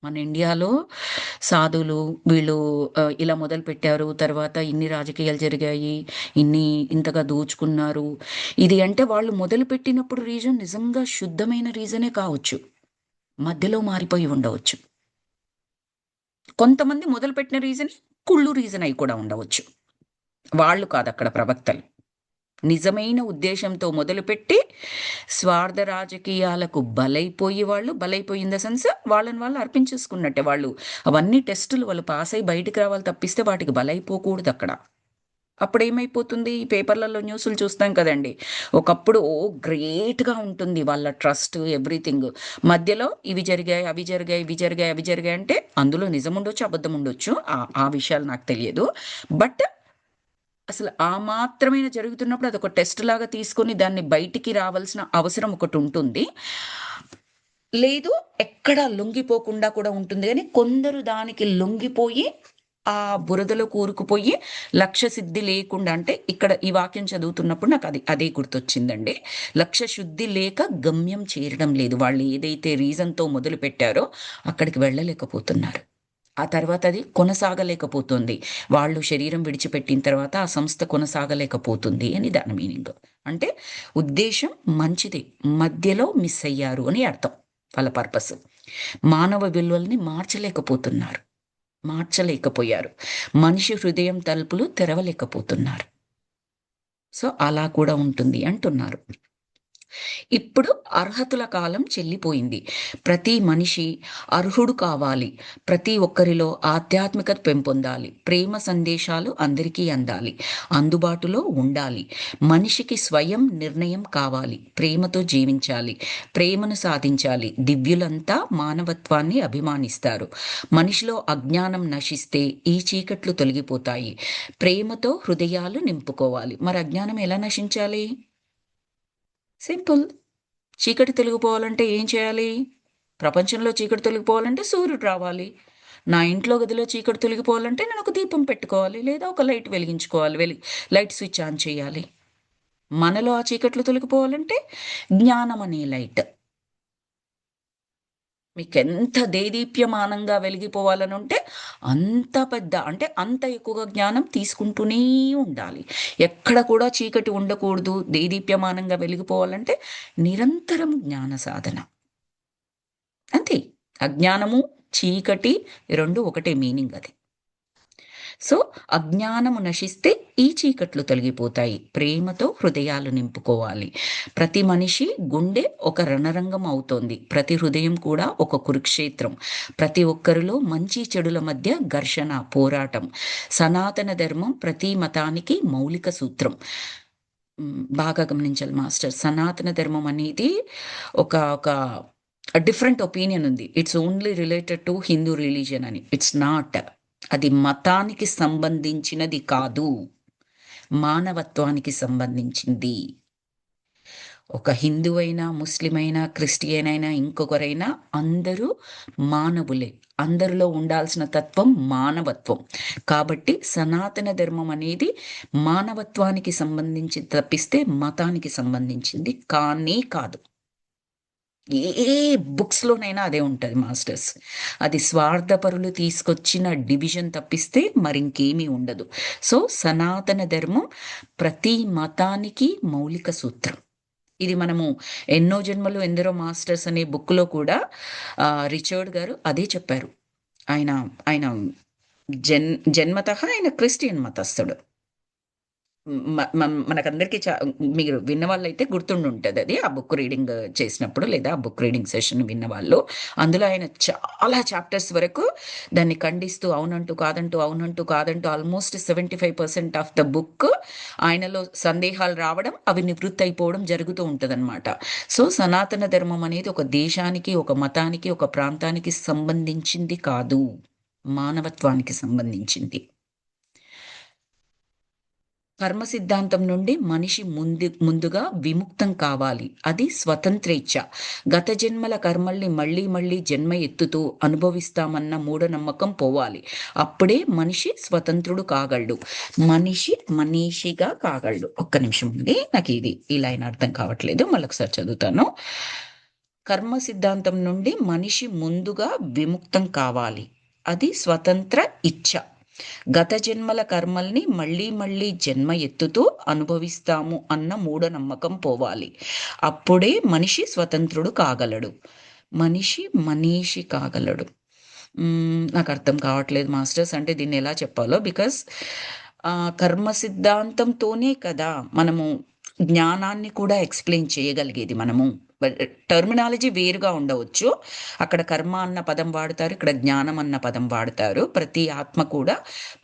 మన ఇండియాలో సాధువులు వీళ్ళు ఇలా మొదలుపెట్టారు. తర్వాత ఇన్ని రాజకీయాలు జరిగాయి. ఇంతగా దోచుకున్నారు. ఇది అంటే వాళ్ళు మొదలుపెట్టినప్పుడు రీజన్ నిజంగా శుద్ధమైన రీజనే కావచ్చు. మధ్యలో మారిపోయి ఉండవచ్చు. కొంతమంది మొదలుపెట్టిన రీజన్ కుళ్ళు రీజన్ అయి కూడా ఉండవచ్చు. వాళ్ళు కాదక్కడ ప్రవక్తలు. నిజమైన ఉద్దేశంతో మొదలుపెట్టి స్వార్థ రాజకీయాలకు బలైపోయి వాళ్ళు బలైపోయి ఇన్ ద సెన్స్ వాళ్ళని వాళ్ళు అర్పించేసుకున్నట్టే. వాళ్ళు అవన్నీ టెస్టులు వాళ్ళు పాస్ అయ్యి బయటికి రావాలి తప్పిస్తే వాటికి బలైపోకూడదు అక్కడ. అప్పుడేమైపోతుంది ఈ పేపర్లలో న్యూస్‌లు చూస్తాం కదండీ! ఒకప్పుడు గ్రేట్‌గా ఉంటుంది వాళ్ళ ట్రస్ట్ ఎవ్రీథింగ్. మధ్యలో ఇవి జరిగాయి, అవి జరిగాయి, ఇవి జరిగాయి, అవి జరిగాయి అంటే అందులో నిజం ఉండొచ్చు, అబద్ధం ఉండొచ్చు. ఆ విషయాలు నాకు తెలియదు. బట్ అసలు ఆ మాత్రమైన జరుగుతున్నప్పుడు అదొక టెస్ట్ లాగా తీసుకొని దాన్ని బయటికి రావాల్సిన అవసరం ఒకటుంటుంది. లేదు ఎక్కడ లొంగిపోకుండా కూడా ఉంటుంది గానీ, కొందరు దానికి లొంగిపోయి, ఆ బురదలో కూరుకుపోయి లక్ష్య సిద్ధి లేకుండా అంటే ఇక్కడ ఈ వాక్యం చదువుతున్నప్పుడు నాకది అదే గుర్తొచ్చిందండి. లక్ష్య శుద్ధి లేక గమ్యం చేరడం లేదు. వాళ్ళు ఏదైతే రీజన్‌తో మొదలుపెట్టారో అక్కడికి వెళ్ళలేకపోతున్నారు. ఆ తర్వాత అది కొనసాగలేకపోతుంది. వాళ్ళు శరీరం విడిచిపెట్టిన తర్వాత ఆ సంస్థ కొనసాగలేకపోతుంది అని దాని మీనింగ్. అంటే ఉద్దేశ్యం మంచిదే. మధ్యలో మిస్ అయ్యారు అని అర్థం. వాళ్ళ పర్పస్. మానవ విలువల్ని మార్చలేకపోతున్నారు. మార్చలేకపోయారు. మనిషి హృదయం తలుపులు తెరవలేకపోతున్నారు. సో, అలా కూడా ఉంటుంది అంటున్నారు. ఇప్పుడు అర్హతల కాలం చెల్లిపోయింది. ప్రతి మనిషి అర్హుడు కావాలి. ప్రతి ఒక్కరిలో ఆధ్యాత్మికత పెంపొందాలి. ప్రేమ సందేశాలు అందరికీ అందాలి. అందుబాటులో ఉండాలి. మనిషికి స్వయం నిర్ణయం కావాలి. ప్రేమతో జీవించాలి. ప్రేమను సాధించాలి. దివ్యులంతా మానవత్వాన్ని అభిమానిస్తారు. మనిషిలో అజ్ఞానం నశిస్తే ఈ చీకట్లు తొలగిపోతాయి. ప్రేమతో హృదయాలు నింపుకోవాలి. మరి అజ్ఞానం ఎలా నశించాలి? సింపుల్. చీకటి తొలగిపోవాలంటే ఏం చేయాలి? ప్రపంచంలో చీకటి తొలగిపోవాలంటే సూర్యుడు రావాలి. నా ఇంట్లో గదిలో చీకటి తొలగిపోవాలంటే నేనొక దీపం పెట్టుకోవాలి. లేదా ఒక లైట్ వెలిగించుకోవాలి. లైట్ స్విచ్ ఆన్ చేయాలి. మనలో ఆ చీకట్లు తొలగిపోవాలంటే జ్ఞానం అనే లైట్. మీకెంత దేదీప్యమానంగా వెలిగిపోవాలనుంటే అంత పెద్ద అంటే అంత ఎక్కువగా జ్ఞానం తీసుకుంటూనే ఉండాలి. ఎక్కడ కూడా చీకటి ఉండకూడదు. దేదీప్యమానంగా వెలిగిపోవాలంటే నిరంతరం జ్ఞాన సాధన. అంతే. అజ్ఞానము, చీకటి 2 ఒకటే మీనింగ్ అది. సో, అజ్ఞానము నశిస్తే ఈ చీకట్లు తొలగిపోతాయి. ప్రేమతో హృదయాలు నింపుకోవాలి. ప్రతి మనిషి గుండె ఒక రణరంగం అవుతోంది. ప్రతి హృదయం కూడా ఒక కురుక్షేత్రం. ప్రతి ఒక్కరిలో మంచి చెడుల మధ్య ఘర్షణ, పోరాటం. సనాతన ధర్మం ప్రతి మతానికి మౌలిక సూత్రం. బాగా గమనించాలి మాస్టర్. సనాతన ధర్మం అనేది ఒక ఒక డిఫరెంట్ ఒపీనియన్ ఉంది. It's only related to Hindu religion అని. It's not. అది మతానికి సంబంధించినది కాదు. మానవత్వానికి సంబంధించింది. ఒక హిందువైనా, ముస్లిమైనా, క్రిస్టియన్ అయినా, ఇంకొకరైనా అందరూ మానవులే. అందరిలో ఉండాల్సిన తత్వం మానవత్వం. కాబట్టి సనాతన ధర్మం అనేది మానవత్వానికి సంబంధించి తప్పిస్తే మతానికి సంబంధించింది కానే కాదు. ఏ బుక్స్‌లోనైనా అదే ఉంటది మాస్టర్స్. అది స్వార్థపరులు తీసుకొచ్చిన డివిజన్ తప్పిస్తే మరింకేమీ ఉండదు. సో, సనాతన ధర్మం ప్రతి మతానికి మౌలిక సూత్రం. ఇది మనము 'ఎన్నో జన్మలు ఎందరో మాస్టర్స్' అనే బుక్‌లో కూడా రిచర్డ్ గారు అదే చెప్పారు. ఆయన ఆయన జన్మతః ఆయన క్రిస్టియన్ మతస్థుడు. మనకందరికీ మీరు విన్నవాళ్ళైతే గుర్తుండుంటదది. ఆ బుక్ రీడింగ్ చేసినప్పుడు లేదా ఆ బుక్ రీడింగ్ సెషన్ విన్నవాళ్ళు. అందులో ఆయన చాలా చాప్టర్స్ వరకు దాన్ని ఖండిస్తూ అవునంటూ, కాదంటూ, అవునంటూ, కాదంటూ ఆల్మోస్ట్ 75% ఆఫ్ ద బుక్ ఆయనలో సందేహాలు రావడం, అవి నివృత్తయిపోవడం జరుగుతూ ఉంటదనమాట. సో, సనాతన ధర్మం అనేది ఒక దేశానికి, ఒక మతానికి, ఒక ప్రాంతానికి సంబంధించింది కాదు. మానవత్వానికి సంబంధించింది. కర్మ సిద్ధాంతం నుండి మనిషి ముందుగా విముక్తం కావాలి. అది స్వతంత్రేచ్ఛ. గత జన్మల కర్మల్ని మళ్ళీ మళ్ళీ జన్మ ఎత్తుతూ అనుభవిస్తామన్న మూఢనమ్మకం పోవాలి. అప్పుడే మనిషి స్వతంత్రుడు కాగలడు. మనీషిగా కాగలడు. ఒక్క నిమిషం అండి, నాకు ఈ లైన్ అర్థం కావట్లేదు, మళ్ళొకసారి చదువుతాను. కర్మ సిద్ధాంతం నుండి మనిషి ముందుగా విముక్తం కావాలి. అది స్వతంత్ర ఇచ్ఛ. గత జన్మల కర్మల్ని మళ్ళీ మళ్ళీ జన్మ ఎత్తుతూ అనుభవిస్తాము అన్న మూఢనమ్మకం పోవాలి. అప్పుడే మనిషి స్వతంత్రుడు కాగలడు. మనీషి కాగలడు. నాకు అర్థం కావట్లేదు మాస్టర్స్, అంటే దీన్ని ఎలా చెప్పాలో. బికాస్ కర్మ సిద్ధాంతంతోనే కదా మనము జ్ఞానాన్ని కూడా ఎక్స్ప్లెయిన్ చేయగలిగేది. మనము టర్మినాలజీ వేరుగా ఉండవచ్చు. అక్కడ కర్మ అన్న పదం వాడతారు, ఇక్కడ జ్ఞానం అన్న పదం వాడతారు. ప్రతి ఆత్మ కూడా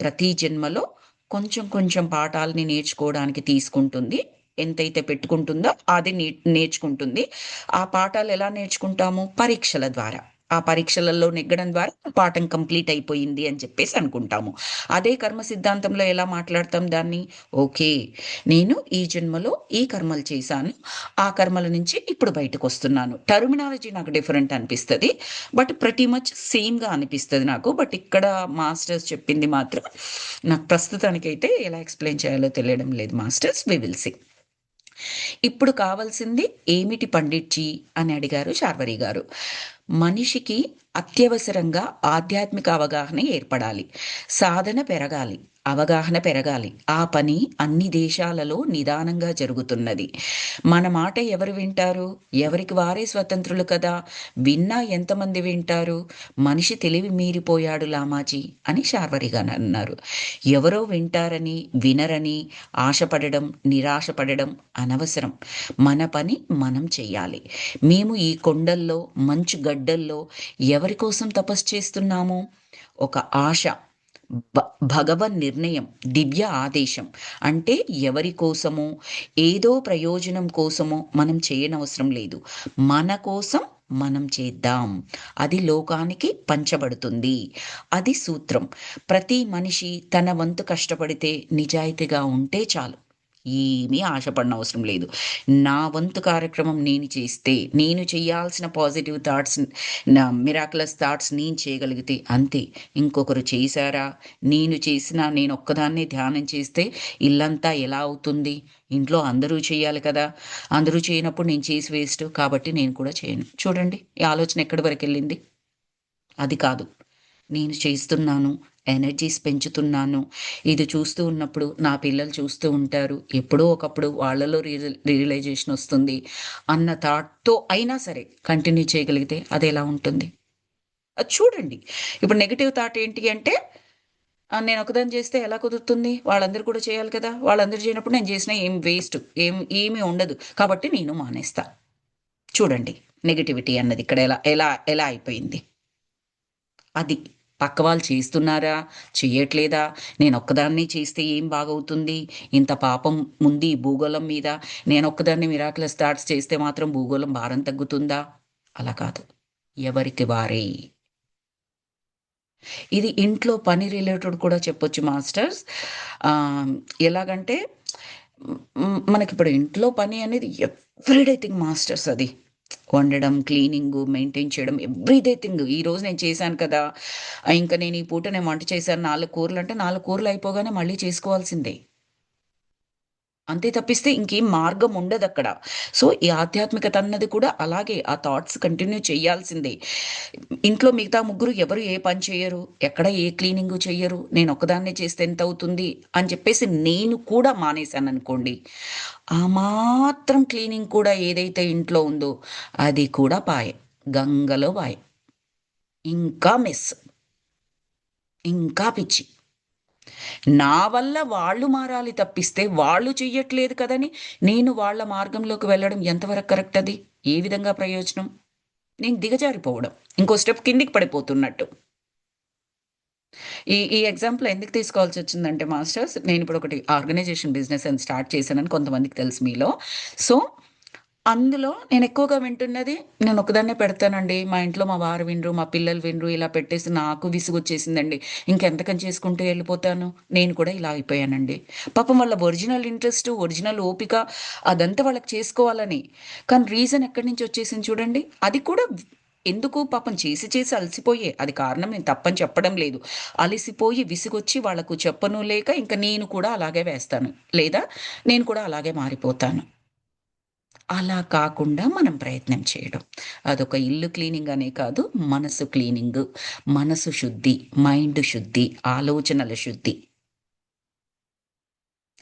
ప్రతి జన్మలో కొంచెం కొంచెం పాఠాలని నేర్చుకోవడానికి తీసుకుంటుంది. ఎంతైతే పెట్టుకుంటుందో అది నేర్చుకుంటుంది. ఆ పాఠాలు ఎలా నేర్చుకుంటాము? పరీక్షల ద్వారా. ఆ పరీక్షలలో నెగ్గడం ద్వారా పాఠం కంప్లీట్ అయిపోయింది అని చెప్పేసి అనుకుంటాము. అదే కర్మ సిద్ధాంతంలో ఎలా మాట్లాడతాం దాన్ని? ఓకే, నేను ఈ జన్మలో ఈ కర్మలు చేశాను, ఆ కర్మల నుంచి ఇప్పుడు బయటకు వస్తున్నాను. టర్మినాలజీ నాకు డిఫరెంట్ అనిపిస్తుంది, బట్ ప్రతి మచ్ సేమ్గా అనిపిస్తుంది నాకు. బట్ ఇక్కడ మాస్టర్స్ చెప్పింది మాత్రం నాకు ప్రస్తుతానికైతే ఎలా ఎక్స్ప్లెయిన్ చేయాలో తెలియడం లేదు మాస్టర్స్. We will see. ఇప్పుడు కావాల్సింది ఏమిటి పండిట్జీ అని అడిగారు శార్వరి గారు. మనిషికి అత్యవసరంగా ఆధ్యాత్మిక అవగాహన ఏర్పడాలి, సాధన పెరగాలి, అవగాహన పెరగాలి. ఆ పని అన్ని దేశాలలో నిదానంగా జరుగుతున్నది. మన మాట ఎవరు వింటారు? ఎవరికి వారే స్వతంత్రులు కదా. విన్నా ఎంతమంది వింటారు? మనిషి తెలివి మీరిపోయాడు లామాజీ అని శార్వరి గారు అన్నారు. ఎవరో వింటారని వినరని ఆశపడడం, నిరాశపడడం అనవసరం. మన పని మనం చెయ్యాలి. మేము ఈ కొండల్లో మంచు గడ్డల్లో ఎవరి కోసం తపస్సు చేస్తున్నాము? ఒక ఆశ, భగవన్ నిర్ణయం, దివ్య ఆదేశం. అంటే ఎవరి కోసమో ఏదో ప్రయోజనం కోసమో మనం చేయనవసరం లేదు. మన కోసం మనం చేద్దాం. అది లోకానికి పంచబడుతుంది. అది సూత్రం. ప్రతి మనిషి తన వంతు కష్టపడితే, నిజాయితీగా ఉంటే చాలు. ఏమీ ఆశపడిన అవసరం లేదు. నా వంతు కార్యక్రమం నేను చేస్తే, నేను చేయాల్సిన పాజిటివ్ థాట్స్, నా మిరాకులస్ థాట్స్ నేను చేయగలిగితే అంతే. ఇంకొకరు చేశారా? నేను ఒక్కదాన్నే ధ్యానం చేస్తే ఇల్లంతా ఎలా అవుతుంది? ఇంట్లో అందరూ చేయాలి కదా. అందరూ చేయనప్పుడు నేను చేసి వేస్ట్, కాబట్టి నేను కూడా చేయను. చూడండి ఈ ఆలోచన ఎక్కడి వరకు వెళ్ళింది. అది కాదు, నేను చేస్తున్నాను, ఎనర్జీస్ పెంచుతున్నాను. ఇది చూస్తూ ఉన్నప్పుడు నా పిల్లలు చూస్తూ ఉంటారు, ఎప్పుడో ఒకప్పుడు వాళ్ళలో రియలైజేషన్ వస్తుంది అన్న థాట్తో అయినా సరే కంటిన్యూ చేయగలిగితే అది ఎలా ఉంటుంది? అది చూడండి. ఇప్పుడు నెగిటివ్ థాట్ ఏంటి అంటే, నేను ఒకదాన్ని చేస్తే ఎలా కుదురుతుంది? వాళ్ళందరూ కూడా చేయాలి కదా. వాళ్ళందరూ చేయనప్పుడు నేను చేసిన ఏం వేస్ట్, ఏమీ ఉండదు, కాబట్టి నేను మానేస్తా. చూడండి నెగిటివిటీ అన్నది ఇక్కడ ఎలా ఎలా ఎలా అయిపోయింది. అది పక్క వాళ్ళు చేస్తున్నారా? చెయ్యట్లేదా? నేనొక్కదాన్ని చేస్తే ఏం బాగవుతుంది? ఇంత పాపం ఉంది ఈ భూగోళం మీద. నేనొక్కదాన్ని మిరాకిలస్ థాట్స్ చేస్తే మాత్రం భూగోళం భారం తగ్గుతుందా? అలా కాదు. ఎవరికి వారే. ఇది ఇంట్లో పని రిలేటెడ్ కూడా చెప్పొచ్చు మాస్టర్స్. ఎలాగంటే మనకిప్పుడు ఇంట్లో పని అనేది ఎవ్రీడే థింగ్ మాస్టర్స్. అది వండడం, క్లీనింగు, మెయింటైన్ చేయడం, ఎవ్రీడే థింగ్. ఈరోజు నేను చేశాను కదా, ఇంకా నేను ఈ పూట నేను వంట చేశాను 4 కూరలు అంటే 4 కూరలు అయిపోగానే మళ్ళీ చేసుకోవాల్సిందే. అంతే తప్పిస్తే ఇంకేం మార్గం ఉండదక్కడ. సో, ఈ ఆధ్యాత్మికత అన్నది కూడా అలాగే. ఆ థాట్స్ కంటిన్యూ చేయాల్సిందే. ఇంట్లో మిగతా ముగ్గురు ఎవరు ఏ పని చెయ్యరు, ఎక్కడ ఏ క్లీనింగు చెయ్యరు, నేనొక్కదాన్నే చేస్తే ఎంతవుతుంది అని చెప్పేసి నేను కూడా మానేశాననుకోండి, ఆ మాత్రం క్లీనింగ్ కూడా ఏదైతే ఇంట్లో ఉందో అది కూడా పాయే. గంగలో పాయే. ఇంకా మెస్. ఇంకా పిచ్చి. నా వల్ల వాళ్ళు మారాలి తప్పిస్తే, వాళ్ళు చెయ్యట్లేదు కదని నేను వాళ్ళ మార్గంలోకి వెళ్ళడం ఎంతవరకు కరెక్ట్ అది? ఏ విధంగా ప్రయోజనం? నేను దిగజారిపోవడం. ఇంకో స్టెప్ కిందికి పడిపోతున్నట్టు. ఈ ఈ ఎగ్జాంపుల్ ఎందుకు తీసుకోవాల్సొచ్చిందంటే మాస్టర్స్, నేనిప్పుడు ఒకటి ఆర్గనైజేషన్ బిజినెస్ అని స్టార్ట్ చేశానని కొంతమందికి తెలుసు మీలో. సో, అందులో నేనెక్కువగా వింటున్నది నేనొక్కదాన్నే పెడతానండి. మా ఇంట్లో మా వారు వినరు, మా పిల్లలు వినరు. ఇలా పెట్టేసి నాకు విసుగొచ్చేసిందండి. ఇంకెంతకని చేసుకుంటూ యెళ్ళిపోతాను. నేను కూడా ఇలా అయిపోయానండి. పాపం వాళ్ళ ఒరిజినల్ ఇంట్రెస్ట్, ఒరిజినల్ ఓపిక అదంతా వాళ్ళకి చేసుకోవాలని. కానీ రీజన్ ఎక్కడి నుంచొచ్చేసింది చూడండి. అది కూడా ఎందుకు పాపం చేసి చేసి అలసిపోయే. అది కారణం నేను తప్పని చెప్పడం లేదు. అలిసిపోయి విసుగొచ్చి వాళ్ళకు చెప్పను లేక ఇంక నేను కూడా అలాగే వేస్తాను. లేదా నేను కూడా అలాగే మారిపోతాను. అలా కాకుండా మనం ప్రయత్నం చేయడం. అదొక ఇల్లు క్లీనింగ్ అనే కాదు, మనసు క్లీనింగు, మనసు శుద్ధి, మైండ్ శుద్ధి, ఆలోచనల శుద్ధి.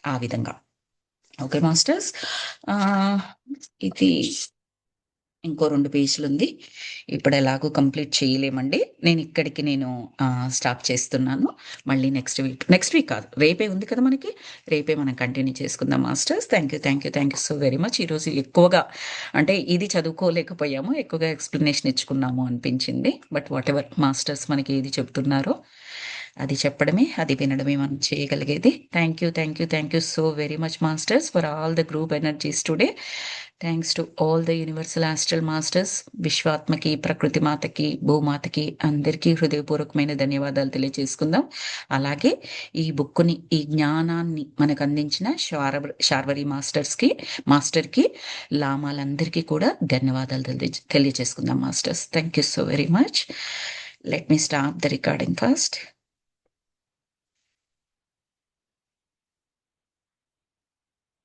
ఆ విధంగా. Okay masters. ఆహ్, ఇది ఇంకో 2 పేజీలుంది. ఇప్పుడెలాగో కంప్లీట్ చేయలేమండి. నేను స్టాప్ చేస్తున్నాను. మళ్ళీ నెక్స్ట్ వీక్ కాదు. రేపే ఉంది కదా మనకి. రేపే మనం కంటిన్యూ చేసుకుందాం masters. Thank you so very much. ఈరోజు ఎక్కువగా అంటే ఇది చదువుకోలేకపోయాము. ఎక్కువగా ఎక్స్‌ప్లనేషన్ ఇచ్చుకున్నాము అనిపించింది. బట్ వాటెవర్ మాస్టర్స్ మనకి ఏది చెప్తున్నారో అది చెప్పడమే, అది వినడమే మనం చేయగలిగేది. Thank you so very much masters for all the group energies today. Thanks to all the universal astral masters. విశ్వాత్మకి, ప్రకృతి మాతకి, భూమాతకి అందరికీ హృదయపూర్వకమైన ధన్యవాదాలు తెలియజేసుకుందాం. అలాగే ఈ బుక్కుని, ఈ జ్ఞానాన్ని మనకందించిన శార్వరి మాస్టర్‌కి, లామాలందరికీ కూడా ధన్యవాదాలు తెలియజేసుకుందాం masters. Thank you so very much. Let me stop the recording first.